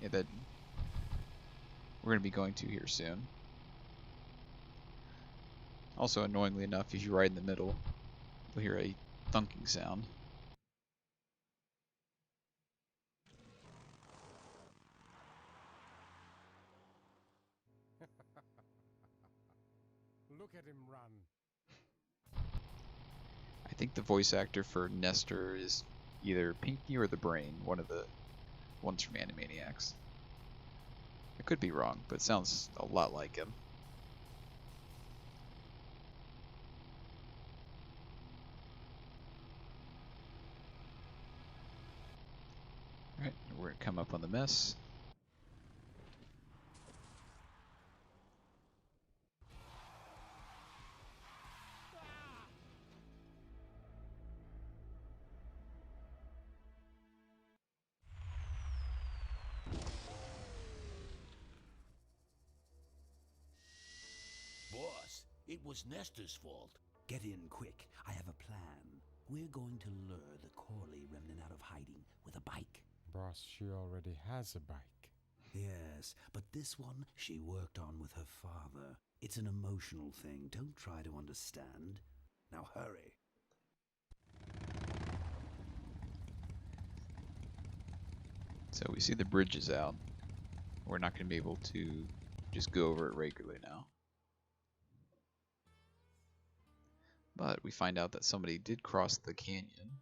A: that we're going to be going to here soon. Also, annoyingly enough, if you ride in the middle, you'll hear a thunking sound.
G: Look at him run.
A: I think the voice actor for Nestor is either Pinky or the Brain, one of the ones from Animaniacs. I could be wrong, but it sounds a lot like him. Alright, we're going to come up on the mess.
J: Boss, it was Nestor's fault.
D: Get in quick. I have a plan. We're going to lure the Corley remnant out of hiding with a bike.
G: Boss, she already has a bike.
D: Yes, but this one she worked on with her father. It's an emotional thing. Don't try to understand. Now hurry.
A: So we see the bridge is out. We're not going to be able to just go over it regularly now. But we find out that somebody did cross the canyon.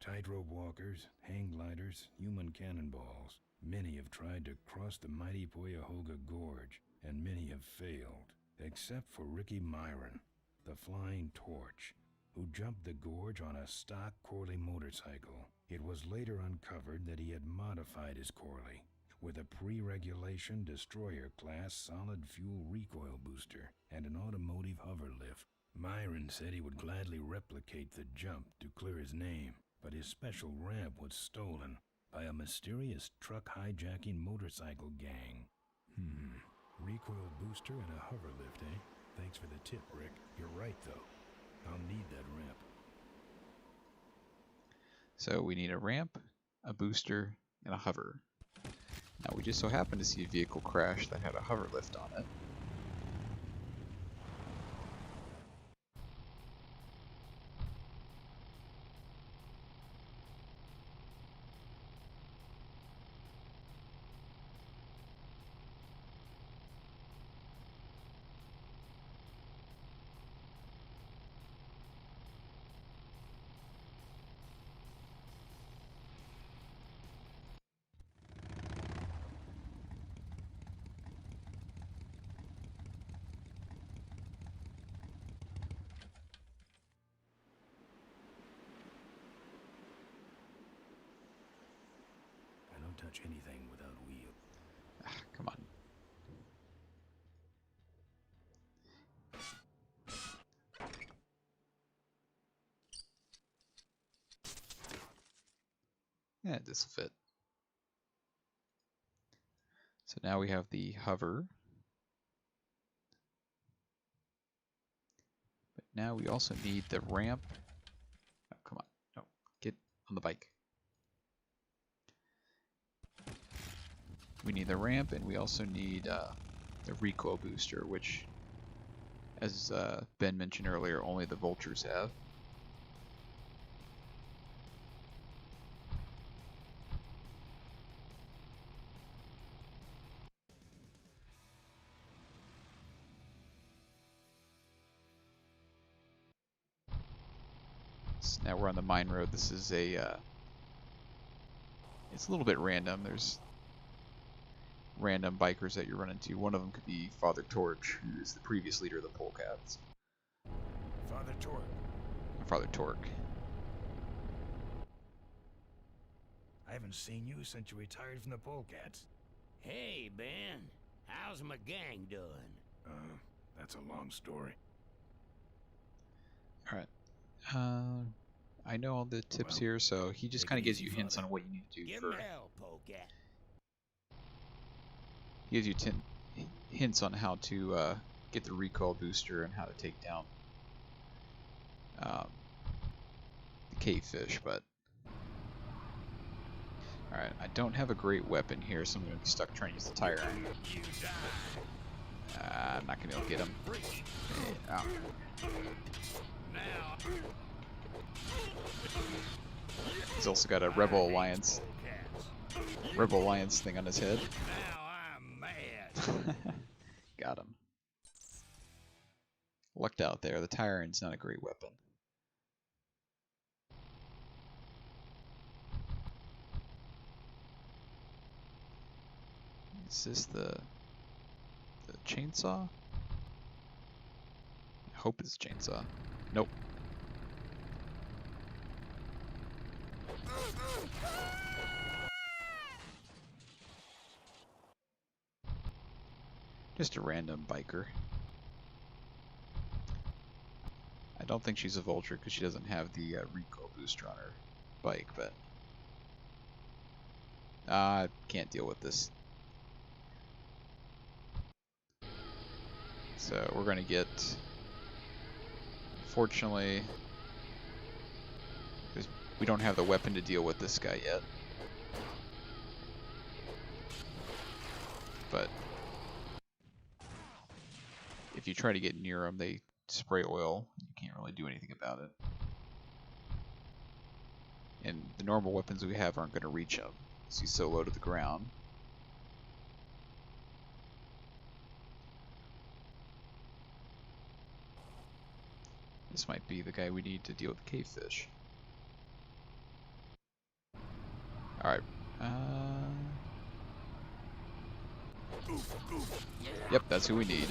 F: Tightrope walkers, hang gliders, human cannonballs. Many have tried to cross the mighty Cuyahoga Gorge, and many have failed, except for Ricky Myron, the Flying Torch, who jumped the gorge on a stock Corley motorcycle. It was later uncovered that he had modified his Corley with a pre-regulation destroyer-class solid-fuel recoil booster and an automotive hover lift. Myron said he would gladly replicate the jump to clear his name, but his special ramp was stolen by a mysterious truck hijacking motorcycle gang. Recoil booster and a hover lift, eh? Thanks for the tip, Rick. You're right, though. I'll need that ramp.
A: So we need a ramp, a booster, and a hover. Now we just so happened to see a vehicle crash that had a hover lift on it.
F: touch anything without wheels.
A: Come on. Yeah, this will fit. So now we have the hover. But now we also need the ramp. Oh, come on. No, get on the bike. We need the ramp, and we also need the recoil booster, which, as Ben mentioned earlier, only the vultures have. So now we're on the mine road. This is a it's a little bit random. There's random bikers that you run into. One of them could be Father Torch, who is the previous leader of the Polecats.
F: Father Torque.
A: Father Torque.
F: I haven't seen you since you retired from the Polecats.
C: Hey, Ben. How's my gang doing?
F: That's a long story.
A: Alright. I know all the tips here, so he just
F: take
A: kind
F: it
A: of gives
F: easy,
A: you hints
F: Father.
A: on what you need to do
C: Give
A: for...
C: him hell, Polecat.
A: He gives you hints on how to get the recoil booster and how to take down the cavefish, but... Alright, I don't have a great weapon here, so I'm going to be stuck trying to use the tire iron. I'm not going to be able to get him. Oh. He's also got a Rebel Alliance thing on his head.
C: Now I'm mad.
A: Got him. Lucked out there. The tire iron's not a great weapon. Is this the chainsaw? I hope it's a chainsaw. Nope. Just a random biker. I don't think she's a vulture because she doesn't have the recoil booster on her bike, but I can't deal with this. So we're going to get, unfortunately, we don't have the weapon to deal with this guy yet. But if you try to get near them, they spray oil. You can't really do anything about it. And the normal weapons we have aren't going to reach him because he's so low to the ground. This might be the guy we need to deal with the cavefish. Alright. Yep, that's who we need.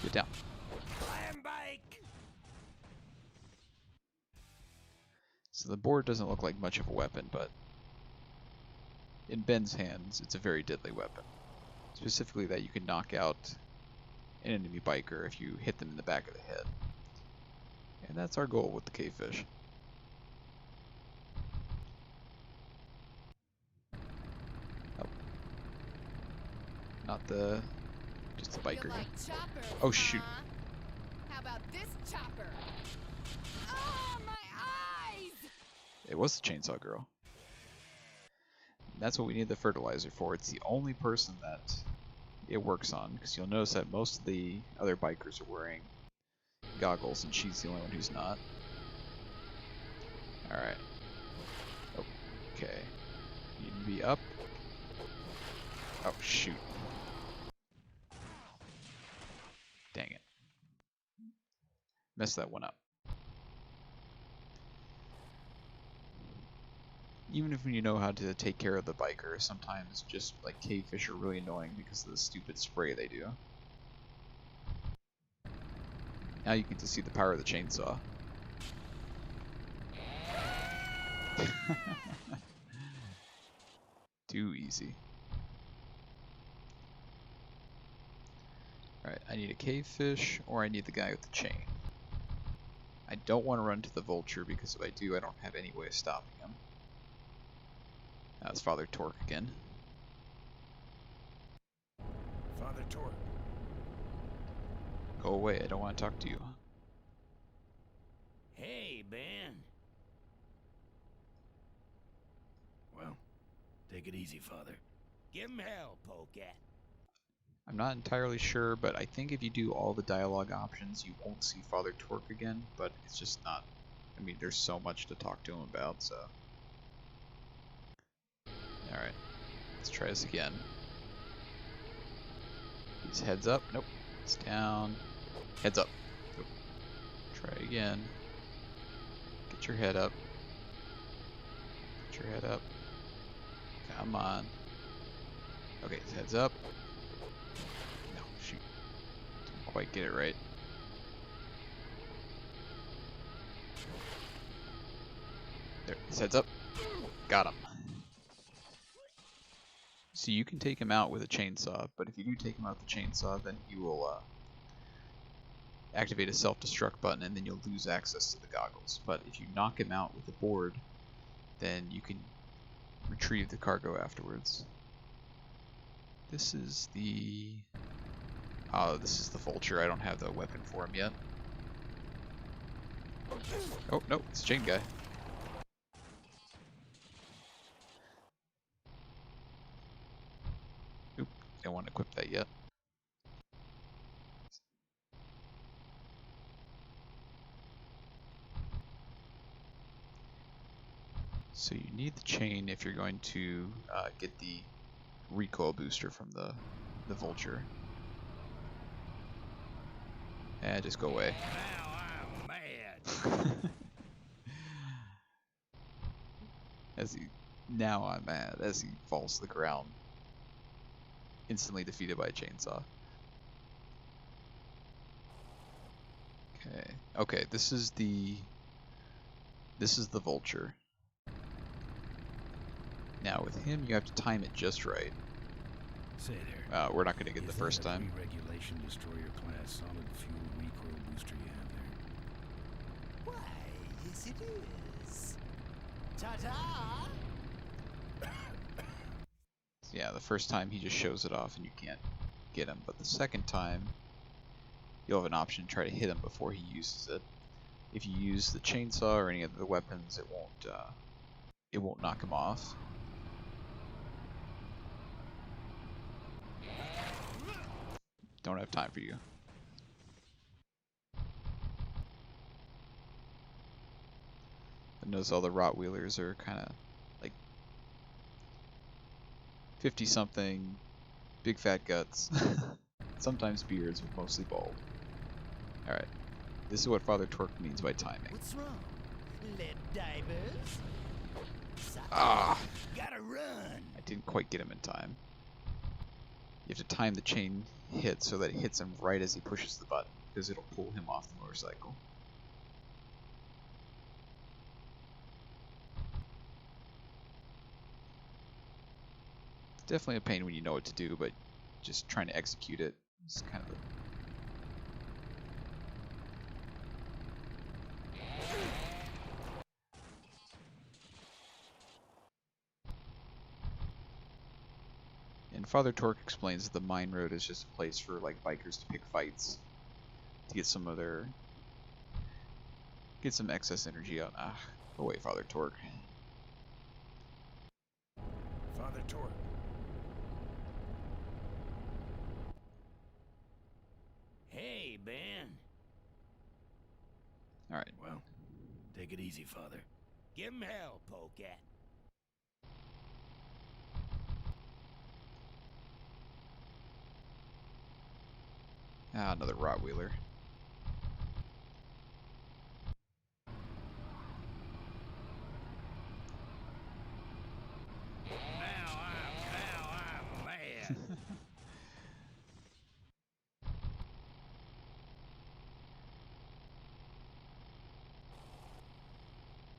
A: Get down. So the board doesn't look like much of a weapon, but in Ben's hands, it's a very deadly weapon. Specifically that you can knock out an enemy biker if you hit them in the back of the head. And that's our goal with the cavefish. Oh. Not the... just the biker.
N: Like choppers,
A: oh shoot.
N: huh? How about this chopper? Oh, my eyes!
A: It was the chainsaw girl. That's what we need the fertilizer for. It's the only person that it works on, because you'll notice that most of the other bikers are wearing goggles, and she's the only one who's not. Alright. Okay. You need to be up. Oh, shoot. Dang it. Messed that one up. Even if you know how to take care of the biker, sometimes just like cavefish are really annoying because of the stupid spray they do. Now you get to see the power of the chainsaw. Too easy. Alright, I need a cave fish, or I need the guy with the chain. I don't want to run to the vulture, because if I do, I don't have any way of stopping him. That's Father Torque again.
F: Father Torque.
A: Go away, I don't want to talk to you.
J: Hey, Ben.
F: Well, take it easy, Father.
J: Give him hell, Polecat.
A: I'm not entirely sure, but I think if you do all the dialogue options, you won't see Father Torque again, but it's just not... I mean, there's so much to talk to him about, so... Alright, let's try this again. He's heads up. Nope. It's down. Heads up. Nope. Try again. Get your head up. Get your head up. Come on. Okay, his head's up. No, shoot. Didn't quite get it right. There, his head's up. Got him. So you can take him out with a chainsaw, but if you do take him out with the chainsaw, then he will activate a self-destruct button, and then you'll lose access to the goggles. But if you knock him out with a board, then you can retrieve the cargo afterwards. This is the... this is the vulture. I don't have the weapon for him yet. Oh, no, it's Chain Guy. Oop, don't want to equip that yet. So you need the chain if you're going to get the recoil booster from the vulture. Just go away.
J: Now I'm mad.
A: Now I'm mad as he falls to the ground, instantly defeated by a chainsaw. Okay, this is the vulture. Now with him, you have to time it just right.
F: Say there.
A: We're not going to get the first time.
F: Regulation destroyer class solid fuel recoil booster you have there.
C: Why, yes it is. Ta-ta!
A: Yeah, the first time he just shows it off and you can't get him, but the second time you'll have an option to try to hit him before he uses it. If you use the chainsaw or any of the weapons, it won't knock him off. Don't have time for you. I notice all the Rottweilers are kind of like 50-something, big fat guts, sometimes beards, but mostly bald. Alright, this is what Father Torque means by timing.
C: What's wrong? Lead divers?
A: Ah!
C: Gotta run!
A: I didn't quite get him in time. You have to time the chain hit so that it hits him right as he pushes the button, because it'll pull him off the motorcycle. It's definitely a pain when you know what to do, but just trying to execute it is kind of And Father Torque explains that the mine road is just a place for like bikers to pick fights to get some excess energy out. Ah, go away, Father Torque.
F: Father Torque.
J: Hey, Ben.
A: Alright.
F: Well, take it easy, Father.
J: Give him hell, Polecat.
A: Ah, another Rottweiler.
J: Now I'm mad.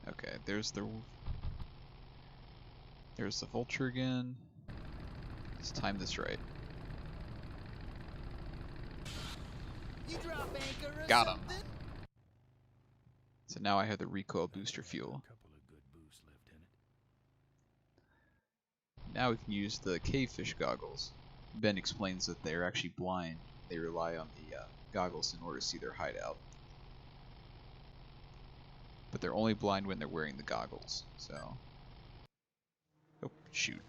A: Okay, there's the There's the vulture again. Let's time this right.
C: You drop anchor or
A: Got him.
C: something?
A: So now I have the recoil booster fuel. Now we can use the cavefish goggles. Ben explains that they're actually blind. They rely on the goggles in order to see their hideout. But they're only blind when they're wearing the goggles. So, oh shoot.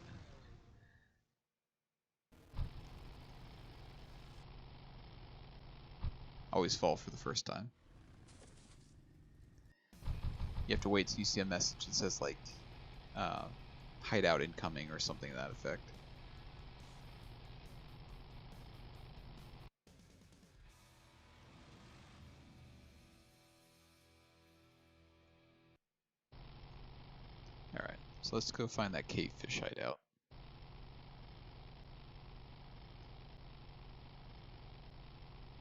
A: Always fall for the first time. You have to wait till you see a message that says like hideout incoming or something to that effect. Alright, so let's go find that cavefish hideout.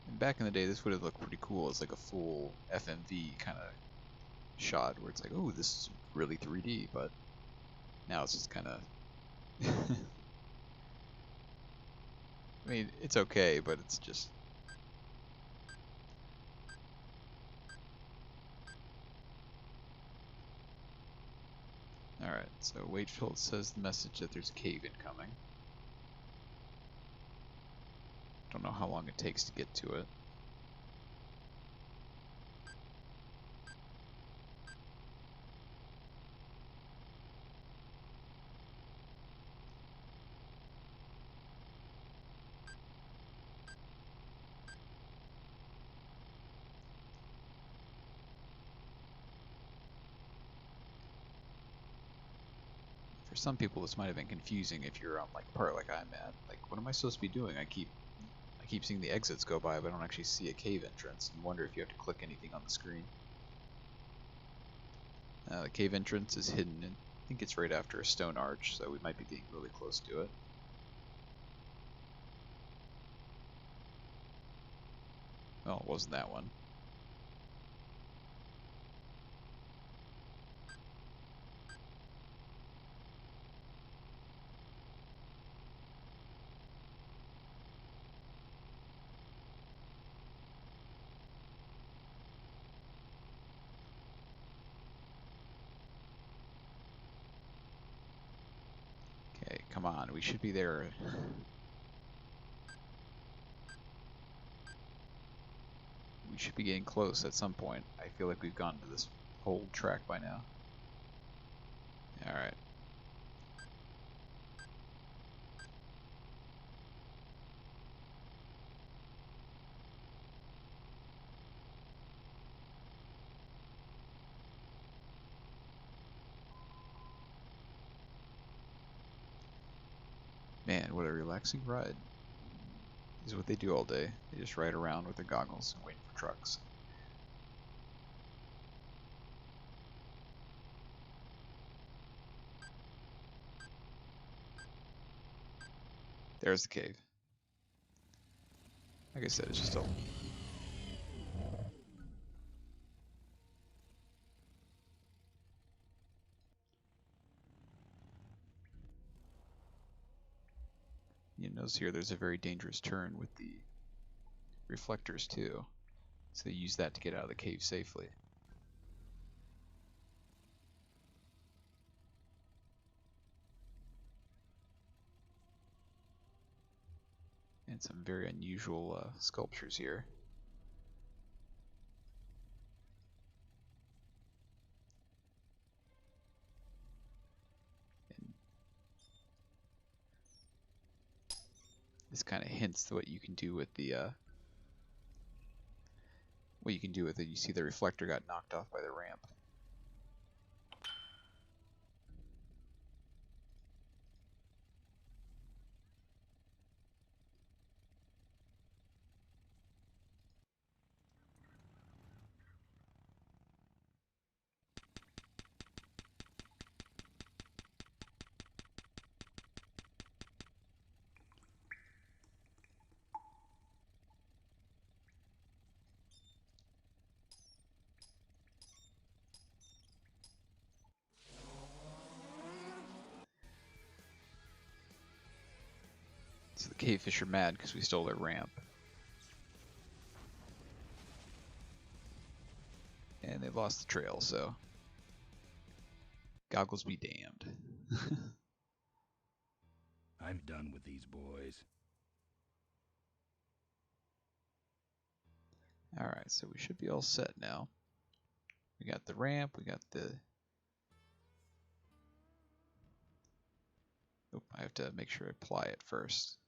A: And back in the day, this would have looked pretty cool as like a full FMV kind of shot where it's like, oh, this is really 3D, but now it's just kind of... I mean, it's okay, but it's just... Alright, so wait till it says the message that there's a cave incoming. Don't know how long it takes to get to it. For some people, this might have been confusing if you're on like a part like I'm at. Like, what am I supposed to be doing? I keep seeing the exits go by, but I don't actually see a cave entrance, and wonder if you have to click anything on the screen. The cave entrance is hidden, and I think it's right after a stone arch, so we might be getting really close to it. Well, it wasn't that one. Okay, come on, we should be there. We should be getting close at some point. I feel like we've gone to this whole track by now. Alright. Man, what a relaxing ride. This is what they do all day. They just ride around with their goggles and wait for trucks. There's the cave. Like I said, it's just a... You notice here there's a very dangerous turn with the reflectors too. So they use that to get out of the cave safely. And some very unusual sculptures here. And this kind of hints to what you can do with the You see the reflector got knocked off by the ramp. So the cavefish are mad because we stole their ramp. And they lost the trail, so goggles be damned.
F: I'm done with these boys.
A: Alright, so we should be all set now. We got the ramp, we got the... Oh, I have to make sure I apply it first.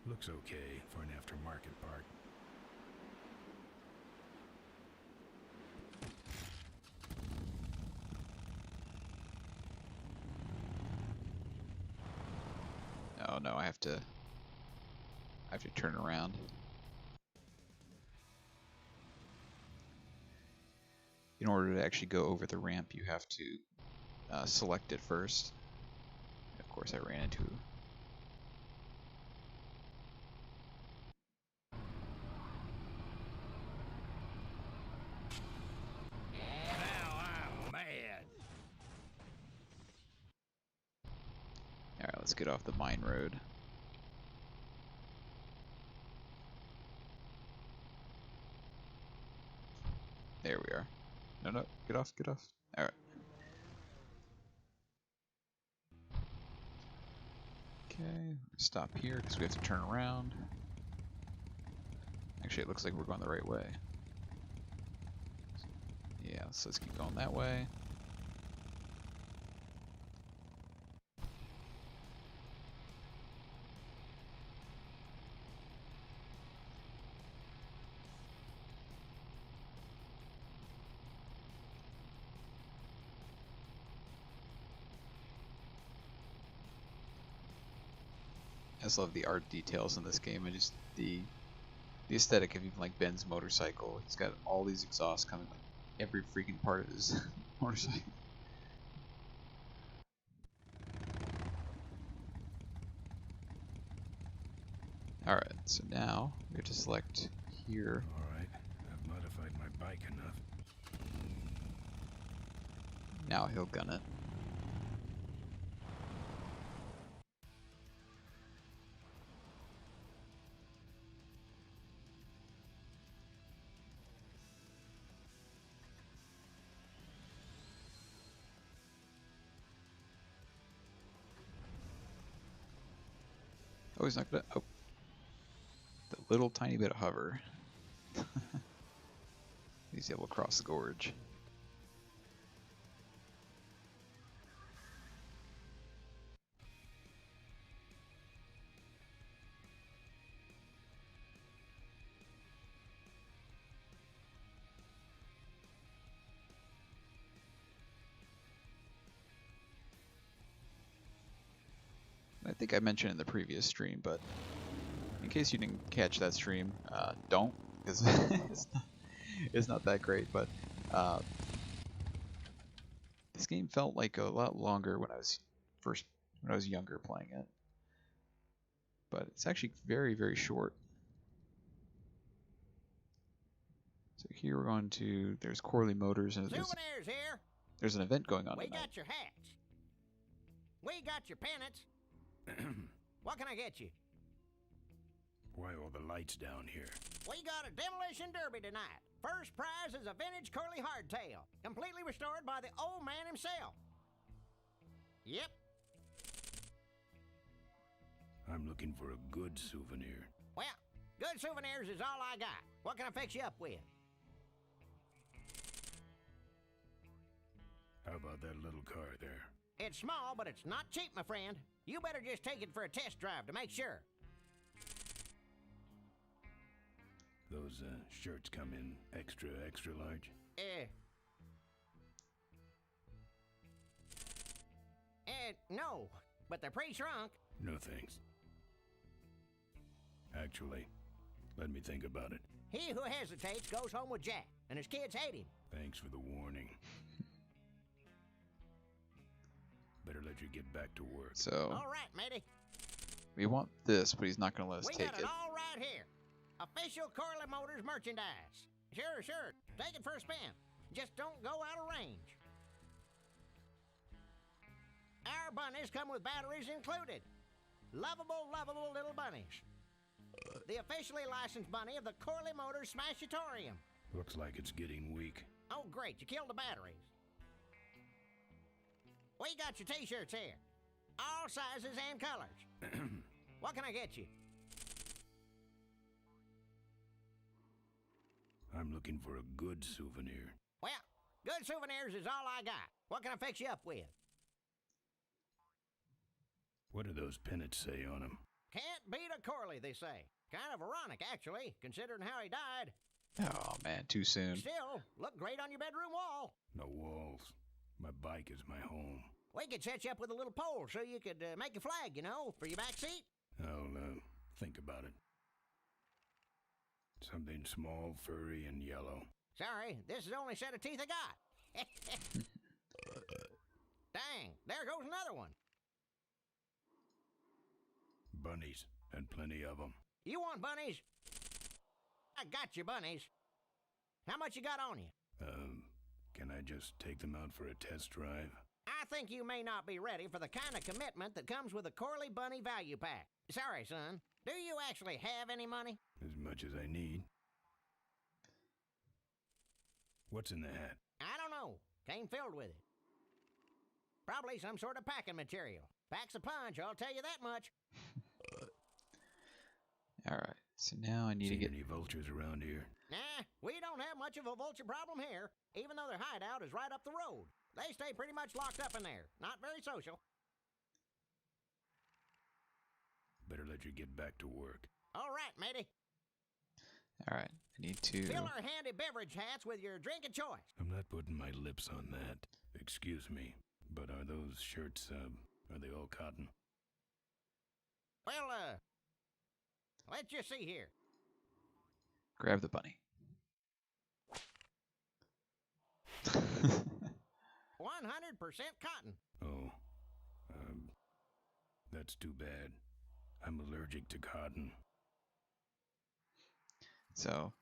F: Looks okay for an aftermarket part.
A: Oh no, I have to turn around. In order to actually go over the ramp, you have to select it first. And of course, I ran into...
J: Now I'm mad.
A: Alright, let's get off the mine road. There we are. No, no, get off, get off. Alright. Okay, stop here because we have to turn around. Actually, it looks like we're going the right way. Yeah, so let's keep going that way. I just love the art details in this game. I just the aesthetic of even like Ben's motorcycle. He's got all these exhausts coming like every freaking part of his motorcycle. Alright, so now we have to select here.
F: Alright, I've modified my bike enough.
A: Now he'll gun it. Oh, he's not gonna... Oh. The little tiny bit of hover. He's able to cross the gorge. I think I mentioned in the previous stream, but in case you didn't catch that stream, don't, because it's not that great. But this game felt like a lot longer when I was younger playing it, but it's actually very, very short. So here we're going to, there's Corley Motors, and
C: Souvenirs here.
A: there's an event going on
C: We
A: tonight.
C: got your hats. We got your pennants. What can I get you?
F: Why all the lights down here?
C: We got a demolition derby tonight. First prize is a vintage curly hardtail, completely restored by the old man himself. Yep.
F: I'm looking for a good souvenir.
C: Well, good souvenirs is all I got. What can I fix you up with?
F: How about that little car there?
C: It's small, but it's not cheap, my friend. You better just take it for a test drive to make sure.
F: Those shirts come in extra large?
C: No, but they're pre-shrunk.
F: No thanks. Actually, let me think about it.
C: He who hesitates goes home with Jack, and his kids hate him.
F: Thanks for the warning. Better let you get back to work.
A: So
C: All right, matey.
A: we want this, but he's not going to let us
C: We
A: take
C: got it all right here. Official Corley Motors merchandise. Sure, sure. Take it for a spin. Just don't go out of range. Our bunnies come with batteries included. Lovable, lovable little bunnies. The officially licensed bunny of the Corley Motors Smashatorium.
F: Looks like it's getting weak.
C: Oh, great. You killed the batteries. We got your t-shirts here. All sizes and colors. What can I get you?
F: I'm looking for a good souvenir.
C: Well, good souvenirs is all I got. What can I fix you up with?
F: What do those pennants say on them?
C: Can't beat a Corley, they say. Kind of ironic, actually, considering how he died.
A: Oh man, too soon.
C: Still, look great on your bedroom wall.
F: No walls. My bike is my home.
C: We could set you up with a little pole so you could make a flag, you know, for your back seat.
F: I'll think about it. Something small, furry, and yellow.
C: Sorry, this is the only set of teeth I got. Dang, there goes another one.
F: Bunnies, and plenty of them.
C: You want bunnies? I got you bunnies. How much you got on you?
F: Can I just take them out for a test drive?
C: I think you may not be ready for the kind of commitment that comes with a Corley Bunny Value Pack. Sorry, son. Do you actually have any money?
F: As much as I need. What's in the hat?
C: I don't know. Came filled with it. Probably some sort of packing material. Packs a punch, I'll tell you that much.
A: Alright, so now I need to get
F: any vultures around here.
C: Nah, we don't have much of a vulture problem here, even though their hideout is right up the road. They stay pretty much locked up in there. Not very social.
F: Better let you get back to work.
C: All right, matey.
A: Alright, I need to...
C: Fill our handy beverage hats with your drink of choice.
F: I'm not putting my lips on that. Excuse me, but are those shirts, are they all cotton?
C: Well, let's just see here.
A: Grab the bunny.
C: 100% cotton.
F: Oh, that's too bad. I'm allergic to cotton.
A: So...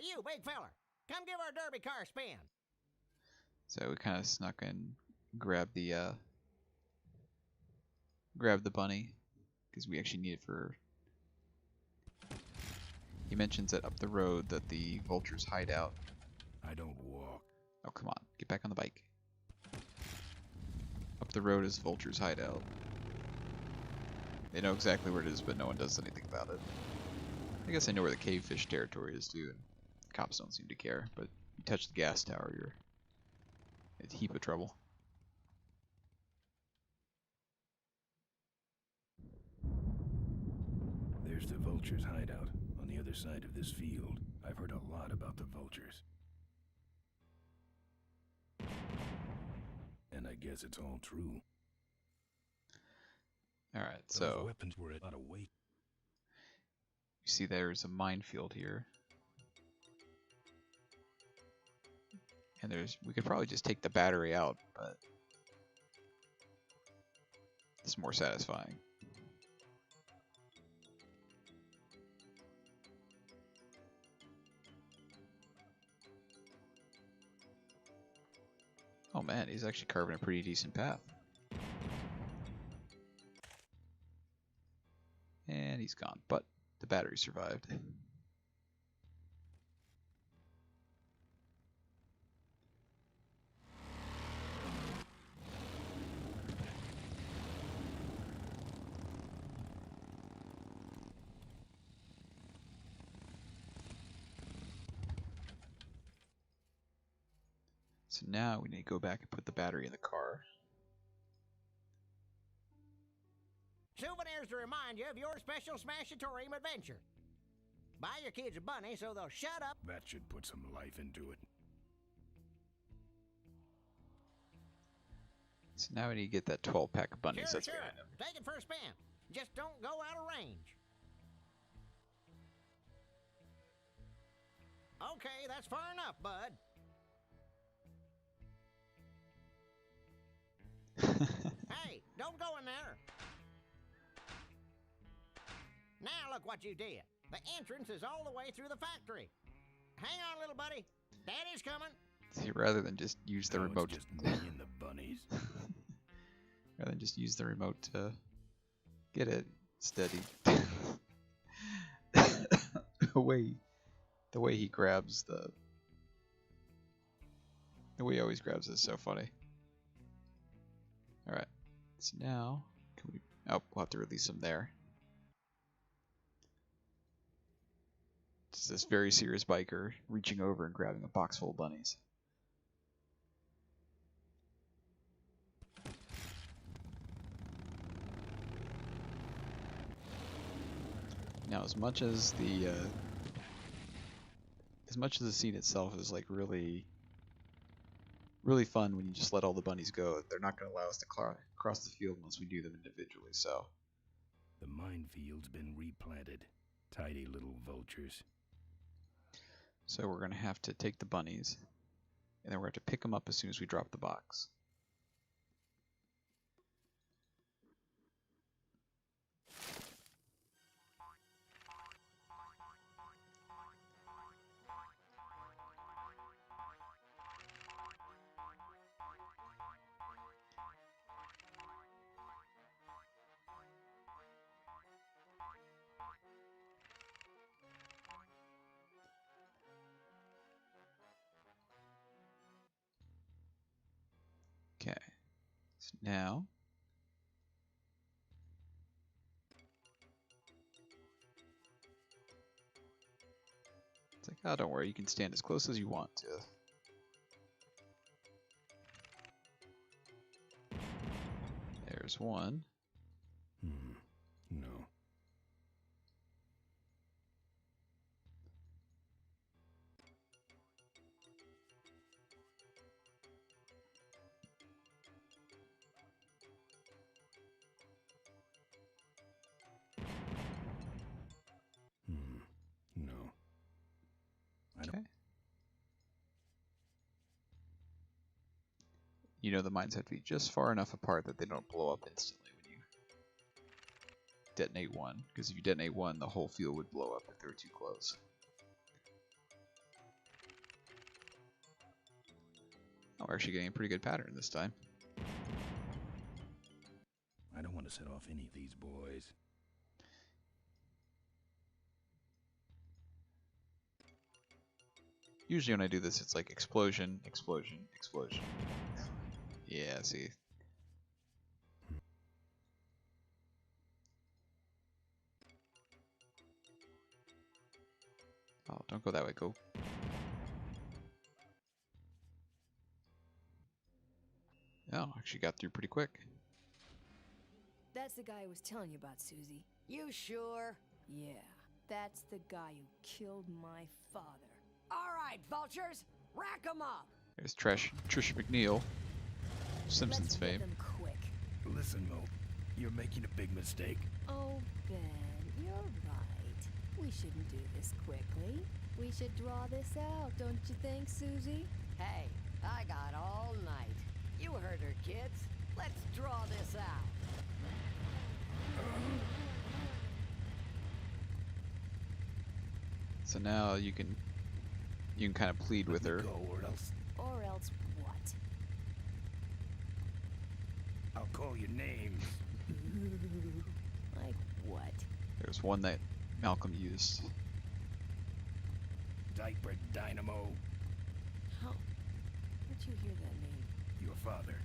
C: you big fella, come give our derby car a spin.
A: So we kind of snuck in, grabbed the bunny, because we actually need it for... He mentions that up the road that the vultures hide out.
F: I don't walk.
A: Oh, come on. Get back on the bike. Up the road is vultures hideout. They know exactly where it is, but no one does anything about it. I guess I know where the cavefish territory is, too, and cops don't seem to care, but you touch the gas tower, you're in a heap of trouble.
F: There's the vultures' hideout on the other side of this field. I've heard a lot about the vultures. And I guess it's all true.
A: Alright,
F: Those
A: so...
F: weapons were a lot of weight.
A: You see there's a minefield here. And we could probably just take the battery out, but... it's more satisfying. Oh man, he's actually carving a pretty decent path. And he's gone, but the battery survived. So now we need to go back and put the battery in the car.
C: Souvenirs to remind you of your special Smashatorium adventure. Buy your kids a bunny so they'll shut up.
F: That should put some life into it.
A: So now we need to get that 12-pack of bunnies
C: Sure,
A: that's
C: sure.
A: behind him.
C: Take it for a spin. Just don't go out of range. Okay, that's far enough, bud. Hey, don't go in there. Now look what you did.
O: The entrance is all the way through the factory. Hang on, little buddy. Daddy's coming.
A: See, rather than just use the remote,
F: It's just me and the bunnies.
A: rather than just use the remote to get it steady. the way he grabs the way he always grabs it is so funny. All right, so now can we? Oh, we'll have to release him there. It's this very serious biker reaching over and grabbing a box full of bunnies. Now, as much as the scene itself is like really fun when you just let all the bunnies go, they're not going to allow us to cross the field unless we do them individually. So
F: the minefield's been replanted. Tidy little vultures.
A: So we're going to have to take the bunnies, and then we're going to have to pick them up as soon as we drop the box. Okay, so now it's like, oh, don't worry, you can stand as close as you want to. There's one.
F: No. No.
A: Okay. You know the mines have to be just far enough apart that they don't blow up instantly when you detonate one, because if you detonate one, the whole field would blow up if they were too close. Oh, we're actually getting a pretty good pattern this time.
F: I don't want to set off any of these boys.
A: Usually when I do this, it's like explosion, explosion, explosion. Yeah, see. Oh, don't go that way, go. Oh, actually got through pretty quick.
I: That's the guy I was telling you about, Susie.
C: You sure?
I: Yeah, that's the guy who killed my father.
C: All right, vultures, rack 'em up.
A: There's Trish McNeil, Simpsons
I: Let's get
A: fame.
I: them quick.
F: Listen, Mo, you're making a big mistake.
I: Oh, Ben, you're right. We shouldn't do this quickly. We should draw this out, don't you think, Susie?
C: Hey, I got all night. You heard her, kids. Let's draw this out.
A: So now you can kind of plead with her.
F: Go, or else
I: Or else what?
F: I'll call your names.
I: Like what?
A: There's one that Malcolm used.
F: Diaper Dynamo.
I: How? Where'd you hear that name?
F: Your father.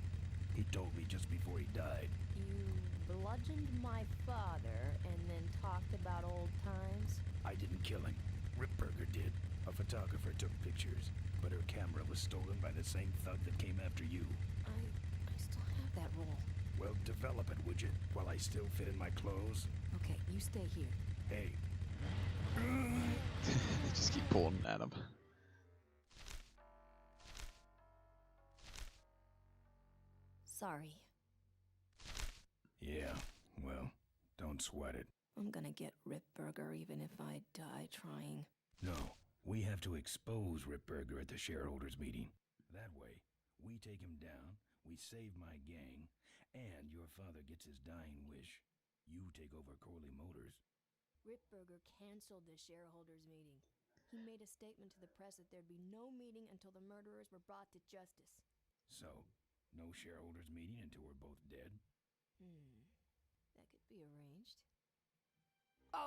F: He told me just before he died.
I: You bludgeoned my father and then talked about old times?
F: I didn't kill him. Ripburger did. A photographer took pictures, but her camera was stolen by the same thug that came after you.
I: I still have that roll.
F: Well, develop it, would you? While I still fit in my clothes?
I: Okay, you stay here.
F: Hey.
A: They just keep pulling at him.
I: Sorry.
F: Yeah, well, don't sweat it.
I: I'm gonna get Ripburger even if I die trying.
F: No, we have to expose Ripburger at the shareholders meeting. That way, we take him down, we save my gang, and your father gets his dying wish. You take over Corley Motors.
I: Ripburger canceled the shareholders meeting. He made a statement to the press that there'd be no meeting until the murderers were brought to justice.
F: So, no shareholders meeting until we're both dead?
I: That could be arranged.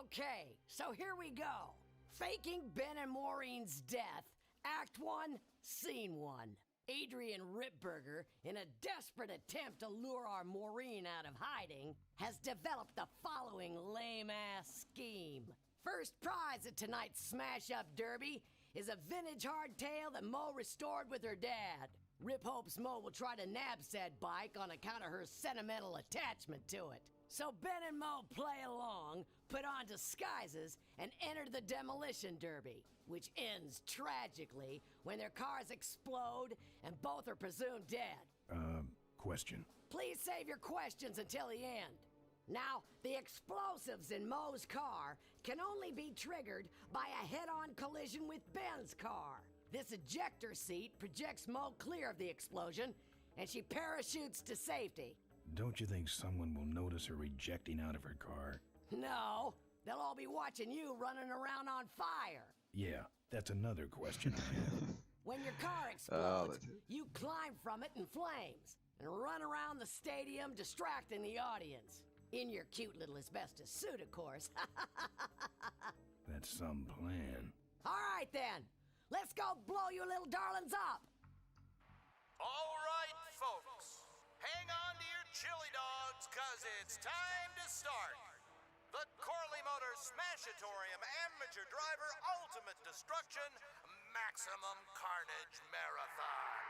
P: Okay, so here we go. Faking Ben and Maureen's death. Act 1, Scene 1. Adrian Ripburger, in a desperate attempt to lure our Maureen out of hiding, has developed the following lame-ass scheme. First prize at tonight's smash-up derby is a vintage hardtail that Mo restored with her dad. Rip hopes Mo will try to nab said bike on account of her sentimental attachment to it. So Ben and Mo play along, put on disguises, and enter the demolition derby, which ends tragically when their cars explode and both are presumed dead.
F: Question.
P: Please save your questions until the end. Now, the explosives in Mo's car can only be triggered by a head-on collision with Ben's car. This ejector seat projects Mo clear of the explosion, and she parachutes to safety.
F: Don't you think someone will notice her ejecting out of her car?
P: No, they'll all be watching you running around on fire.
F: Yeah, that's another question I have.
P: When your car explodes, you climb from it in flames and run around the stadium distracting the audience. In your cute little asbestos suit, of course.
F: That's some plan.
P: All right, then. Let's go blow you little darlings up.
K: All right, folks. Hang on to your chili dogs, cause it's time to start. The Corley Motors Smashatorium Amateur Driver Ultimate Destruction Maximum Carnage Marathon.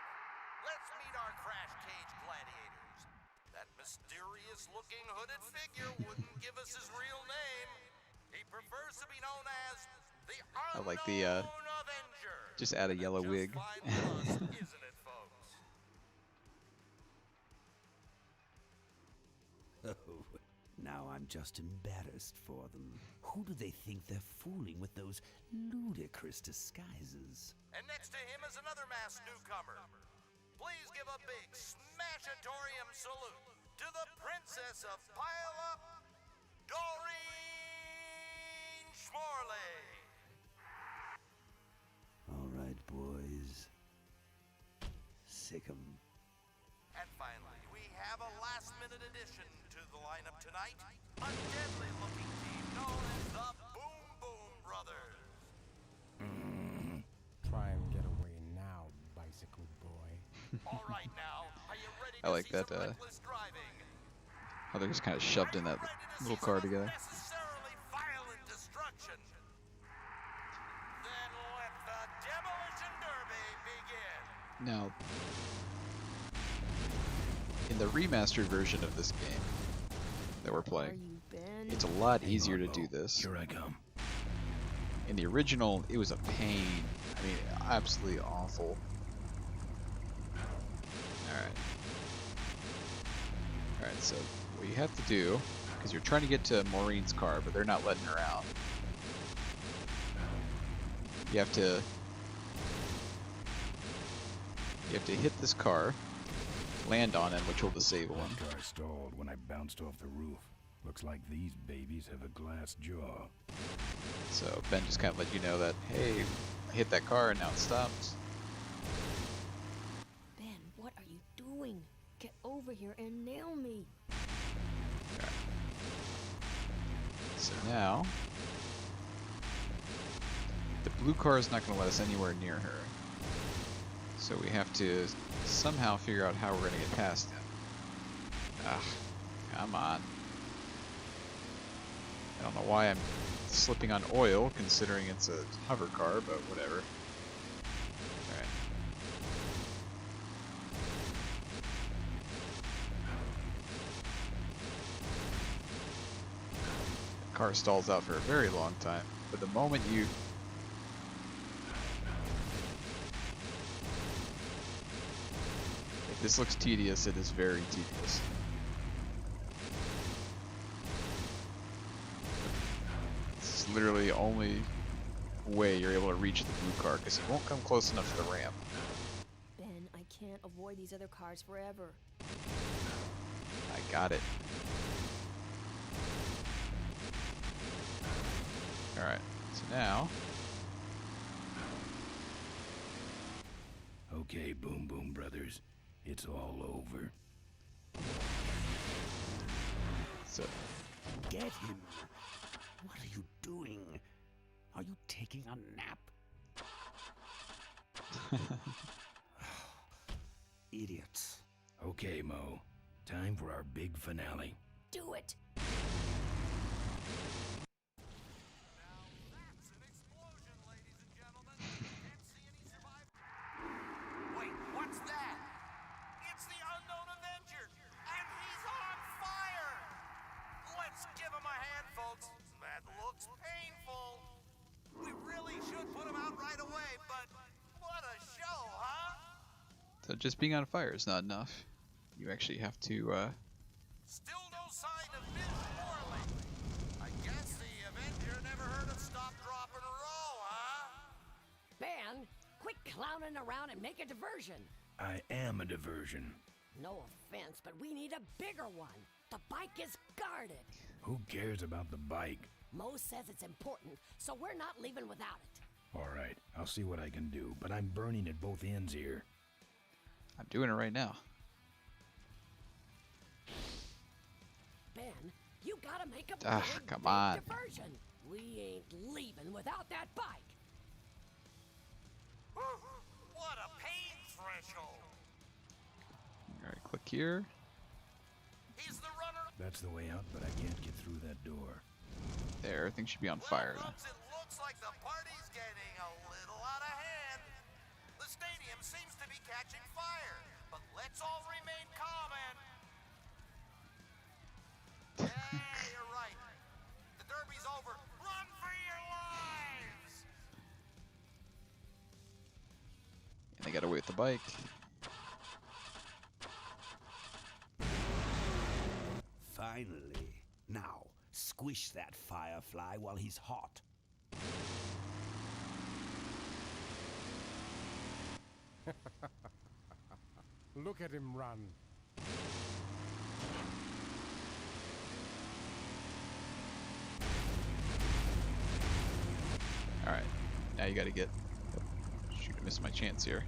K: Let's meet our crash cage gladiators. That mysterious-looking hooded figure wouldn't give us his real name. He prefers to be known as the
A: I like the
K: Avenger.
A: just add a yellow wig.
K: Isn't it, folks?
D: Oh, now I'm just embarrassed for them. Who do they think they're fooling with those ludicrous disguises?
K: And next to him is another masked newcomer. Please give a big Smashatorium salute to the Princess of Pile Up, Doreen Schmorley.
D: All right, boys. Sick 'em.
K: And finally, we have a last-minute addition to the lineup tonight. A deadly-looking team known as the Boom Boom Brothers.
G: Try and get away now, bicycle boy.
K: All right, now, are you ready
A: I like that. How they're just kind of shoved in that little car together.
K: Necessarily violent destruction. Then let the demolition derby begin.
A: Now, in the remastered version of this game that we're playing, it's a lot easier to do this.
F: Here I come.
A: In the original, it was a pain. I mean, absolutely awful. Alright, so what you have to do, because you're trying to get to Maureen's car, but they're not letting her out. You have to hit this car, land on it, which will disable him.
F: The car stalled when I bounced off the roof. Looks like these babies have a glass jaw.
A: So Ben just kind of let you know that, hey, I hit that car and now it stops.
I: Ben, what are you doing? Get over here and nail me.
A: Okay. So now, the blue car is not going to let us anywhere near her. So we have to somehow figure out how we're going to get past him. Ah, come on. I don't know why I'm slipping on oil, considering it's a hover car, but whatever. Alright. The car stalls out for a very long time, but the moment you... If this looks tedious, it is very tedious. Literally the only way you're able to reach the blue car, because it won't come close enough to the ramp.
I: Ben, I can't avoid these other cars forever.
A: I got it. Alright, so now...
F: Okay, Boom Boom Brothers. It's all over.
A: So...
D: Get him! What are you doing? Are you taking a nap? Idiots.
F: Okay, Mo. Time for our big finale.
P: Do it!
K: Wait, what's that? It's the unknown Avenger, and he's on fire! Let's give him a hand, folks. That looks painful. We really should put him out right away, but what a show, huh?
A: So just being on fire is not enough. You actually have to,
K: Still no sign of Ms. Morley. I guess the Avenger never heard of stop, drop, and roll, huh?
P: Ben, quit clowning around and make a diversion.
F: I am a diversion.
P: No offense, but we need a bigger one. The bike is guarded.
F: Who cares about the bike?
P: Mo says it's important, so we're not leaving without it.
F: Alright, I'll see what I can do, but I'm burning at both ends here.
A: I'm doing it right now.
P: Ben, you gotta make a
A: come
P: big
A: on.
P: diversion. We ain't leaving without that bike.
K: What a pain threshold.
A: Alright, click here.
K: He's the runner.
F: That's the way out, but I can't get through that door.
A: There, everything should be on fire now.
K: Folks, it looks like the party's getting a little out of hand. The stadium seems to be catching fire, but let's all remain calm and... Yeah, you're right. The derby's over. Run for your lives!
A: And they got away with the bike.
D: Finally. Now, squish that firefly while he's hot.
G: Look at him run.
A: Alright, now you gotta get... Shoot, I missed my chance here.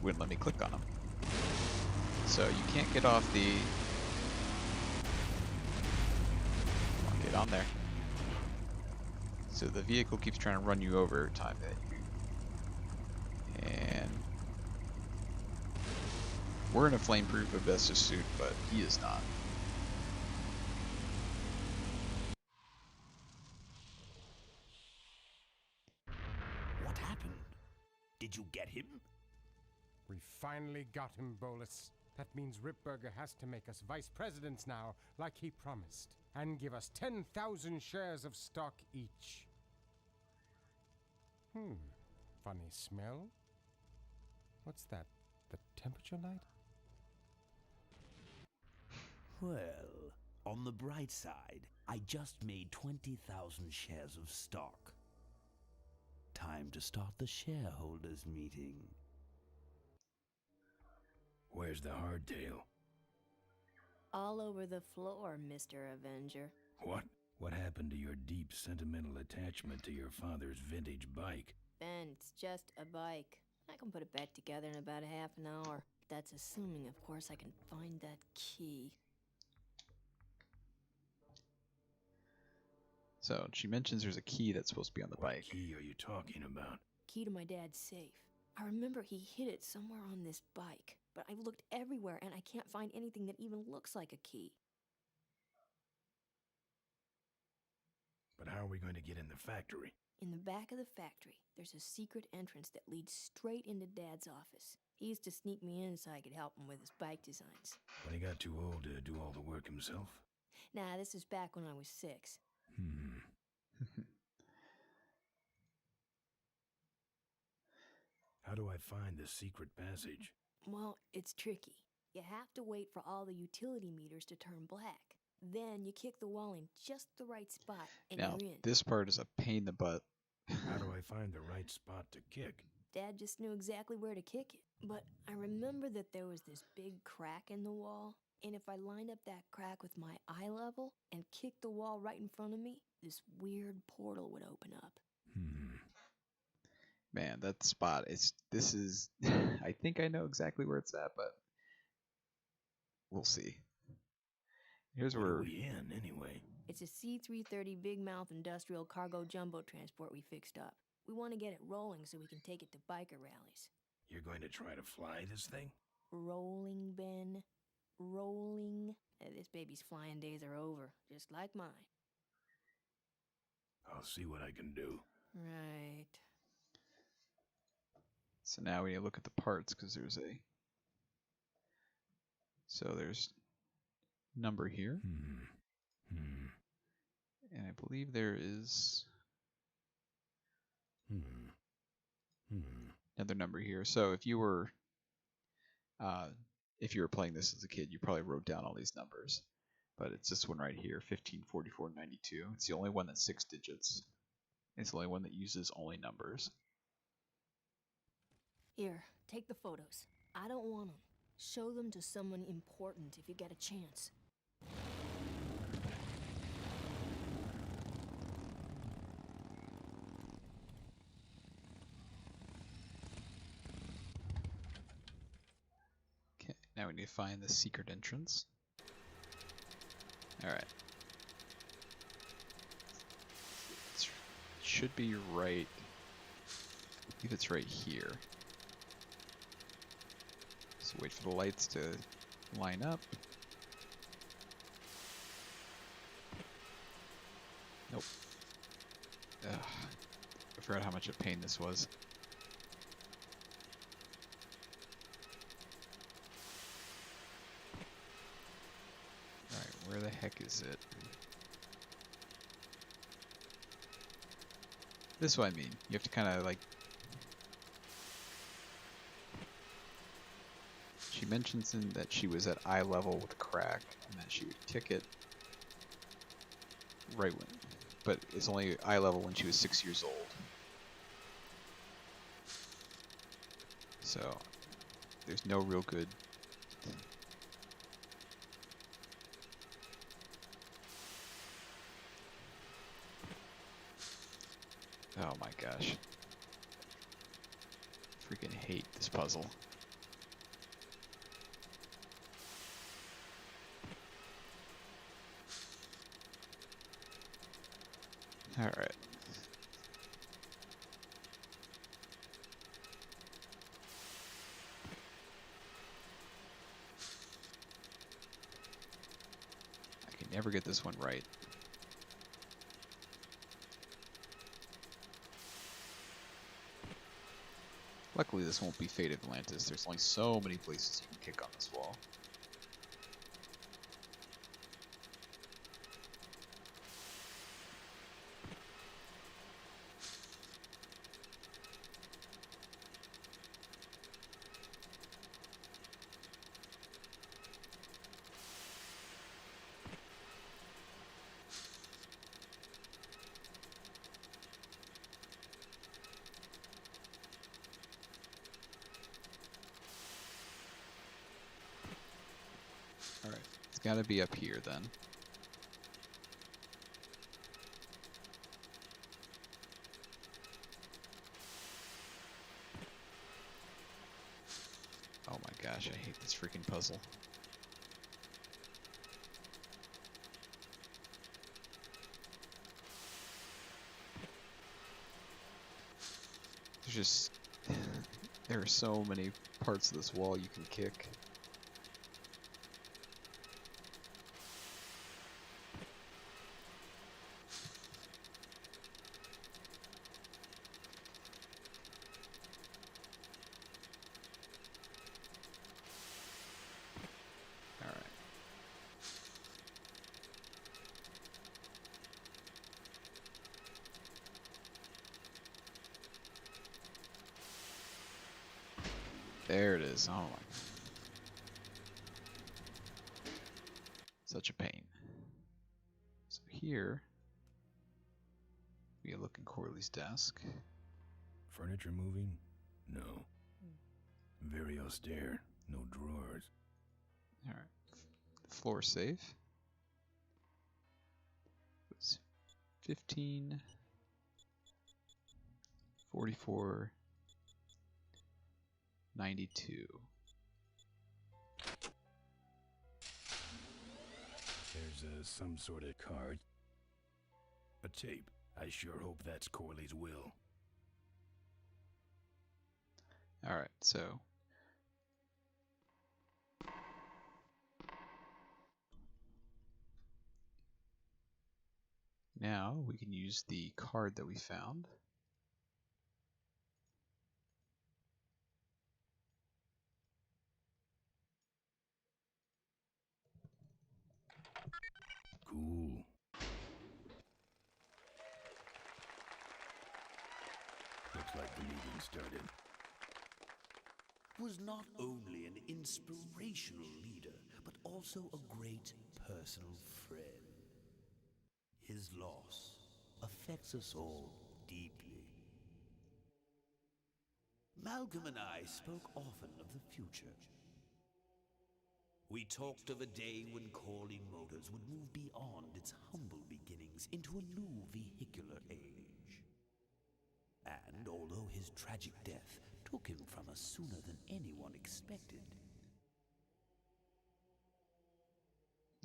A: Wouldn't let me click on him. So you can't get off the... Come on, get on there. So the vehicle keeps trying to run you over every time that you... And... We're in a flameproof asbestos suit, but he is not.
D: What happened? Did you get him?
G: We finally got him, Bolus. That means Ripburger has to make us vice presidents now, like he promised, and give us 10,000 shares of stock each. Funny smell. What's that? The temperature light?
D: Well, on the bright side, I just made 20,000 shares of stock. Time to start the shareholders meeting.
F: Where's the hardtail?
I: All over the floor, Mr. Avenger.
F: What? What happened to your deep sentimental attachment to your father's vintage bike?
I: Ben, it's just a bike. I can put it back together in about a half an hour. That's assuming, of course, I can find that key.
A: So she mentions there's a key that's supposed to be on the bike.
F: What key are you talking about?
I: Key to my dad's safe. I remember he hid it somewhere on this bike, but I've looked everywhere and I can't find anything that even looks like a key.
F: But how are we going to get in the factory?
I: In the back of the factory, there's a secret entrance that leads straight into Dad's office. He used to sneak me in so I could help him with his bike designs.
F: When he got too old to do all the work himself?
I: Nah, this is back when I was 6.
F: How do I find the secret passage?
I: Well, it's tricky. You have to wait for all the utility meters to turn black. Then you kick the wall in just the right spot and
A: Now,
I: you're in.
A: this part is a pain in the butt.
F: How do I find the right spot to kick?
I: Dad just knew exactly where to kick it. But I remember that there was this big crack in the wall. And if I lined up that crack with my eye level and kicked the wall right in front of me, this weird portal would open up.
A: Man, that spot this is I think I know exactly where it's at, but we'll see. Here's
F: What
A: where
F: are we in, anyway?
I: It's a C-330 big mouth industrial cargo jumbo transport we fixed up. We want to get it rolling so we can take it to biker rallies.
F: You're going to try to fly this thing?
I: Rolling, Ben. Rolling. This baby's flying days are over, just like mine.
F: I'll see what I can do.
I: Right.
A: So now we need to look at the parts because there's number here. And I believe there is another number here. So if you were playing this as a kid, you probably wrote down all these numbers. But it's this one right here, 154492. It's the only one that's 6 digits. It's the only one that uses only numbers.
I: Here, take the photos. I don't want them. Show them to someone important if you get a chance.
A: Okay, now we need to find the secret entrance. Alright. It should be right. I believe it's right here. So wait for the lights to line up. Nope. Ugh. I forgot how much of a pain this was. Alright, where the heck is it? This is what I mean. You have to kind of like... She mentions that she was at eye level with crack, and that she would kick it right when... But it's only eye level when she was 6 years old. So, there's no real good... Oh my gosh. Freaking hate this puzzle. Alright. I can never get this one right. Luckily this won't be Fate Atlantis. There's only so many places you can kick on this wall. Alright, it's gotta be up here then. Oh my gosh, I hate this freaking puzzle. There's just... there are so many parts of this wall you can kick. There it is. Oh my. Such a pain. So here, we look in Corley's desk.
F: Furniture moving? No. Very austere. No drawers.
A: Alright. floor safe. It's 15, 44, 92.
F: There's some sort of card. A tape. I sure hope that's Corley's will.
A: Alright, so now we can use the card that we found.
F: Cool. Looks like the meeting started.
D: Was not only an inspirational leader, but also a great personal friend. His loss affects us all deeply. Malcolm and I spoke often of the future. We talked of a day when Corley Motors would move beyond its humble beginnings into a new vehicular age. And although his tragic death took him from us sooner than anyone expected.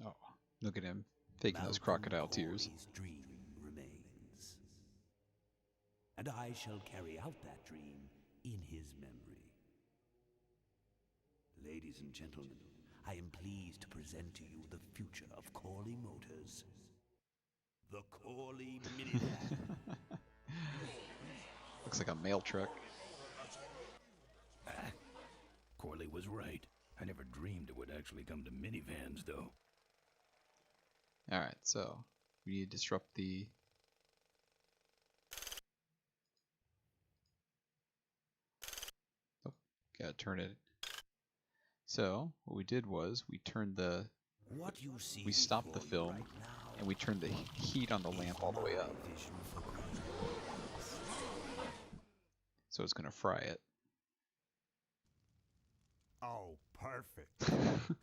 A: Oh, look at him faking those crocodile tears.
D: Corley's dream remains. And I shall carry out that dream in his memory. Ladies and gentlemen, I am pleased to present to you the future of Corley Motors. The Corley Minivan.
A: Looks like a mail truck.
F: Corley was right. I never dreamed it would actually come to minivans, though.
A: Alright, so we need to disrupt the... Oh, gotta turn it. So, what we did was, we turned the... We stopped the film, and we turned the heat on the lamp all the way up. So it's gonna fry it.
E: Oh, perfect.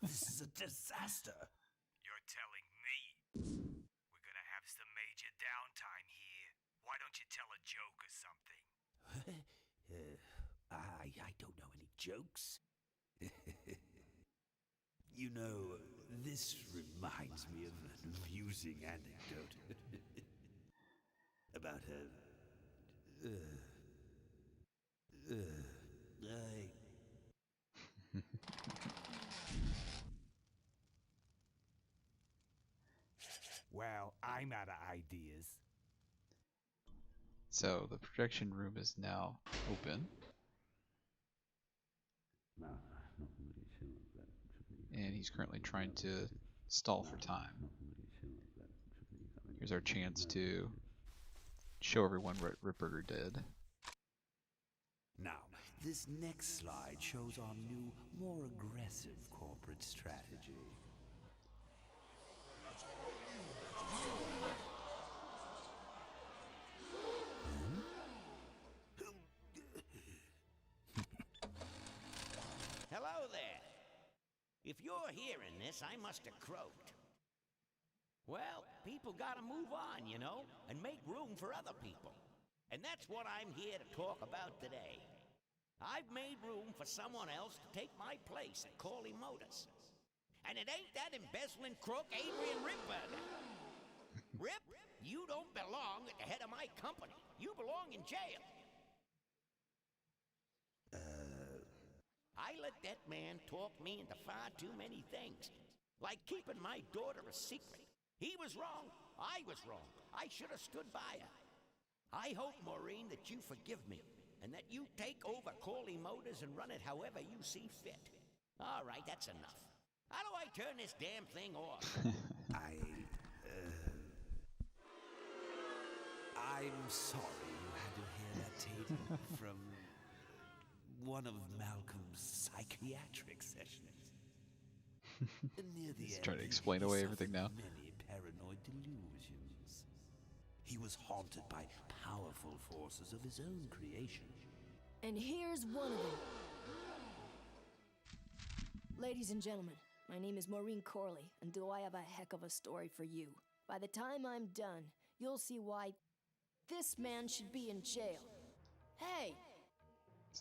D: This is a disaster.
B: You're telling me we're gonna have some major downtime here. Why don't you tell a joke or something?
D: I don't know any jokes. You know, this reminds me of an amusing anecdote about
E: Well, I'm out of ideas.
A: So the projection room is now open. And he's currently trying to stall for time. Here's our chance to show everyone what Ripburger did.
D: Now, this next slide shows our new, more aggressive corporate strategy.
C: Hello there. If you're hearing this, I must have croaked. Well, people gotta move on, you know, and make room for other people. And that's what I'm here to talk about today. I've made room for someone else to take my place at Corley Motors. And it ain't that embezzling crook Adrian Ripburger. Rip, you don't belong at the head of my company. You belong in jail. I let that man talk me into far too many things. Like keeping my daughter a secret. He was wrong. I was wrong. I should have stood by her. I hope, Maureen, that you forgive me. And that you take over Corley Motors and run it however you see fit. All right, that's enough. How do I turn this damn thing off?
D: I'm sorry you had to hear that tape from one of Malcolm's psychiatric sessions. Near the
A: He's
D: end,
A: trying to explain away everything now.
D: Many paranoid delusions. He was haunted by powerful forces of his own creation.
I: And here's one of them. Ladies and gentlemen, My name is Maureen Corley, and do I have a heck of a story for you. By the time I'm done, you'll see why this man should be in jail. Hey!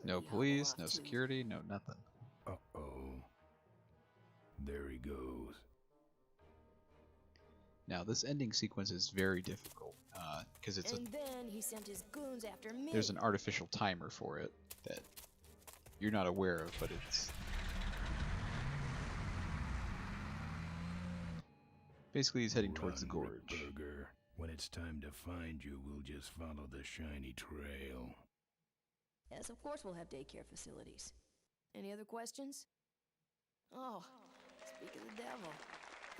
A: No police, no security, no nothing.
F: Uh-oh. There he goes.
A: Now, this ending sequence is very difficult, because
I: And then he sent his goons after me.
A: there's an artificial timer for it that you're not aware of, but it's... Basically, he's heading towards the gorge.
F: Burger. When it's time to find you, we'll just follow the shiny trail.
I: Yes, of course we'll have daycare facilities. Any other questions? Oh, speak of the devil.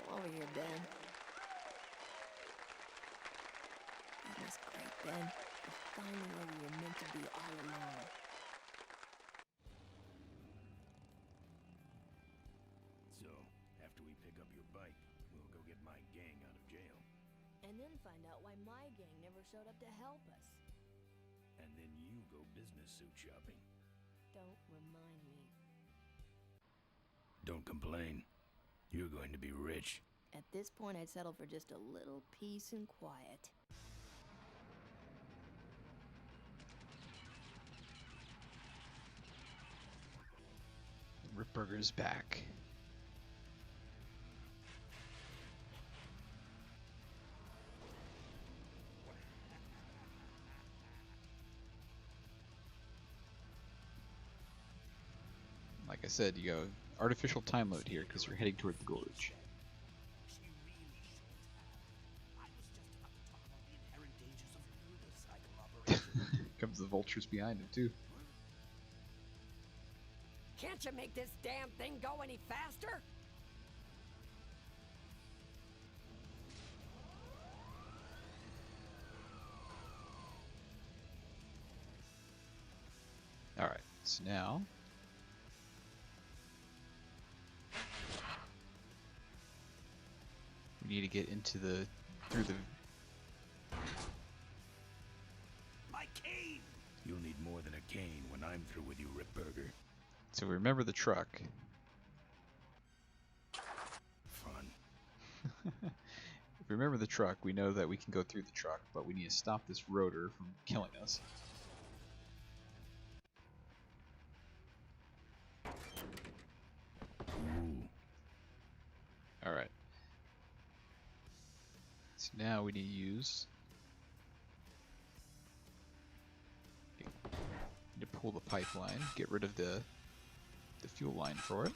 I: Come over here, Ben. That was great, Ben. You're finally where we were meant to be all along.
F: So, after we pick up your bike, we'll go get my gang out of jail.
I: And then find out why my gang never showed up to help us.
F: And then you go business suit shopping.
I: Don't remind me.
F: Don't complain. You're going to be rich.
I: At this point, I'd settle for just a little peace and quiet.
A: Rip Burger's back. Like I said, you go artificial time load here because you're heading toward the gorge. Comes the vultures behind him too.
P: Can't you make this damn thing go any faster?
A: Alright, so now we need to get into the through the
F: My cane! You'll need more than a cane when I'm through with you, Rip Burger.
A: so remember the truck.
F: Fun.
A: If we remember the truck, we know that we can go through the truck, but we need to stop this rotor from killing us. Alright. So now we need to use... Need to pull the pipeline, get rid of the fuel line for it.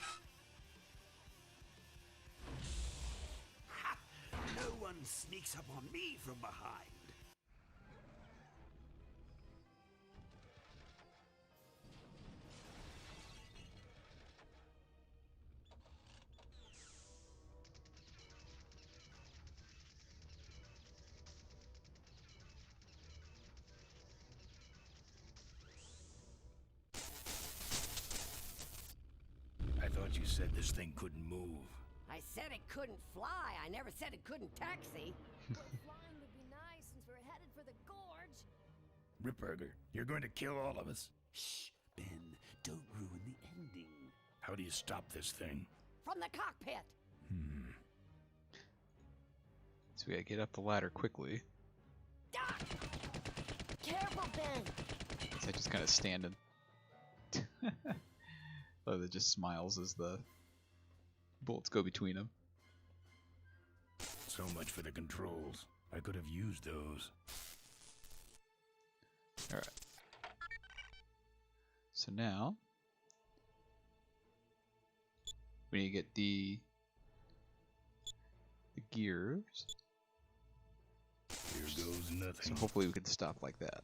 E: No one sneaks up on me from behind.
F: I thought you said this thing couldn't move.
P: I said it couldn't fly. I never said it couldn't taxi.
I: Flying would be nice since we're headed for the gorge.
F: Rip Burger, you're going to kill all of us.
E: Shh, Ben, don't ruin the ending.
F: How do you stop this thing?
P: From the cockpit.
A: So we gotta get up the ladder quickly.
I: Careful, Ben!
A: So I just kind of stand and... Oh, that just smiles as the bullets go between them.
F: So much for the controls. I could have used those.
A: Alright. So now... we need to get the gears.
F: Here goes nothing.
A: So hopefully we can stop like that.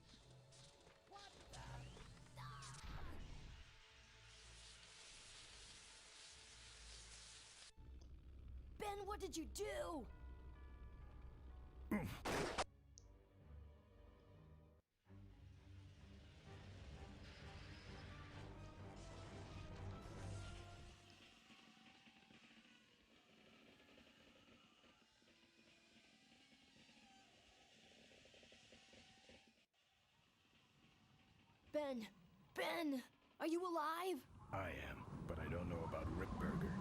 I: Ben, what did you do? Ben! Ben! Are you alive?
F: I am, but I don't know about Rip Burger.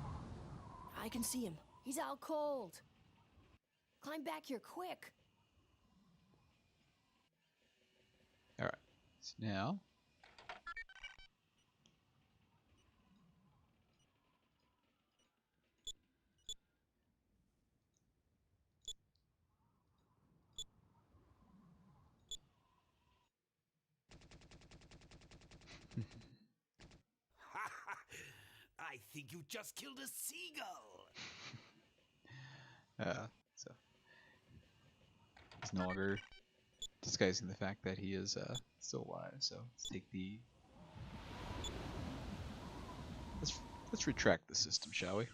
I: I can see him. He's out cold. Climb back here, quick.
A: Alright, so now...
B: I think you just killed a seagull.
A: So he's no longer disguising the fact that he is still alive. So let's take the let's retract the system, shall we?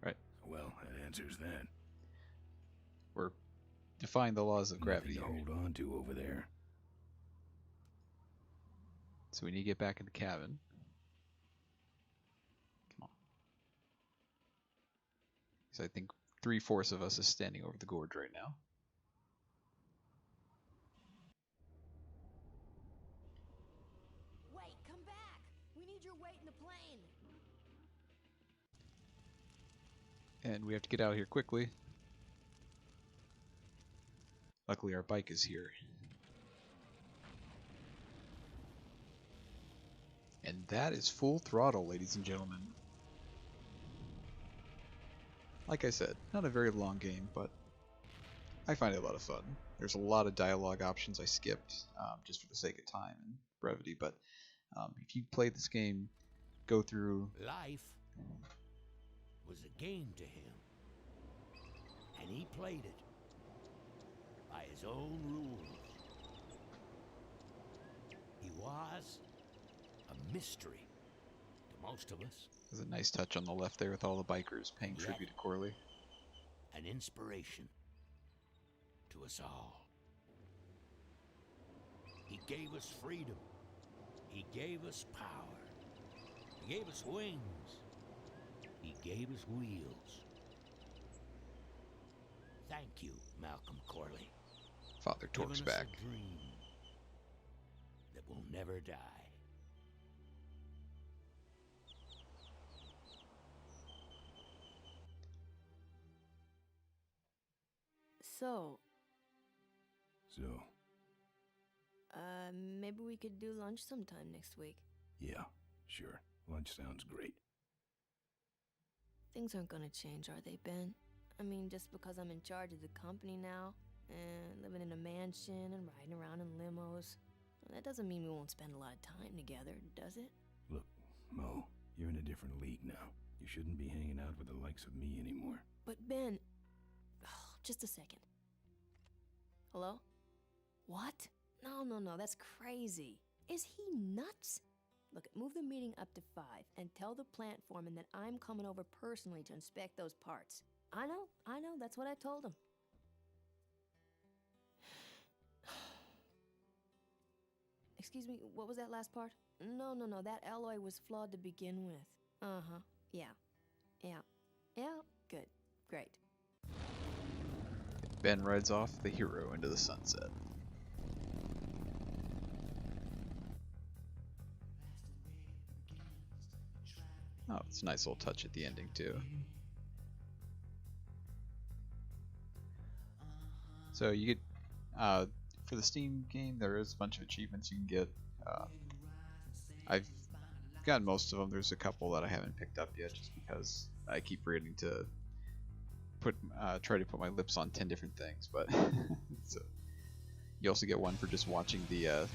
A: Right.
F: Well, that answers that.
A: We're defying the laws of gravity.
F: Nothing to hold on to over there.
A: So we need to get back in the cabin. Come on. So I think 3/4 of us is standing over the gorge right now.
I: Wait, come back. We need your weight in the plane.
A: And we have to get out of here quickly. Luckily our bike is here. And that is Full Throttle, ladies and gentlemen. Like I said, not a very long game, but I find it a lot of fun. There's a lot of dialogue options I skipped, just for the sake of time and brevity, but if you play this game, go through...
C: Life was a game to him, and he played it by his own rules. He was a mystery to most of us.
A: There's a nice touch on the left there with all the bikers paying
C: Yet,
A: tribute to Corley.
C: An inspiration to us all. He gave us freedom. He gave us power. He gave us wings. He gave us wheels. Thank you, Malcolm Corley.
A: Father Torque's back.
C: A dream that will never die.
I: So, maybe we could do lunch sometime next week.
F: Yeah, sure. Lunch sounds great.
I: Things aren't gonna change, are they, Ben? I mean, just because I'm in charge of the company now, and living in a mansion and riding around in limos, that doesn't mean we won't spend a lot of time together, does it?
F: Look, Mo, you're in a different league now. You shouldn't be hanging out with the likes of me anymore.
I: But Ben... Oh, just a second. Hello? What? No, that's crazy. Is he nuts? Look, move the meeting up to 5 and tell the plant foreman that I'm coming over personally to inspect those parts. I know, that's what I told him. Excuse me, what was that last part? No, that alloy was flawed to begin with. Uh-huh, yeah, good, great.
A: Ben rides off the hero into the sunset. Oh, it's a nice little touch at the ending too. So you get, for the Steam game, there is a bunch of achievements you can get. I've gotten most of them. There's a couple that I haven't picked up yet, just because I keep forgetting to try to put my lips on 10 different things. But so you also get one for just watching the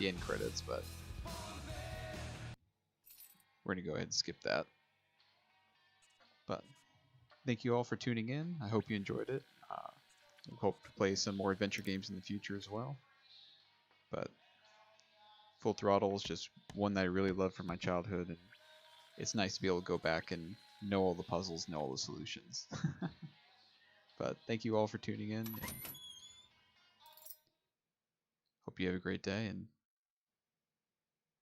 A: end credits. But we're gonna go ahead and skip that. But thank you all for tuning in. I hope you enjoyed it. I hope to play some more adventure games in the future as well. But Full Throttle is just one that I really love from my childhood, and it's nice to be able to go back and know all the puzzles, know all the solutions. But thank you all for tuning in. Hope you have a great day, and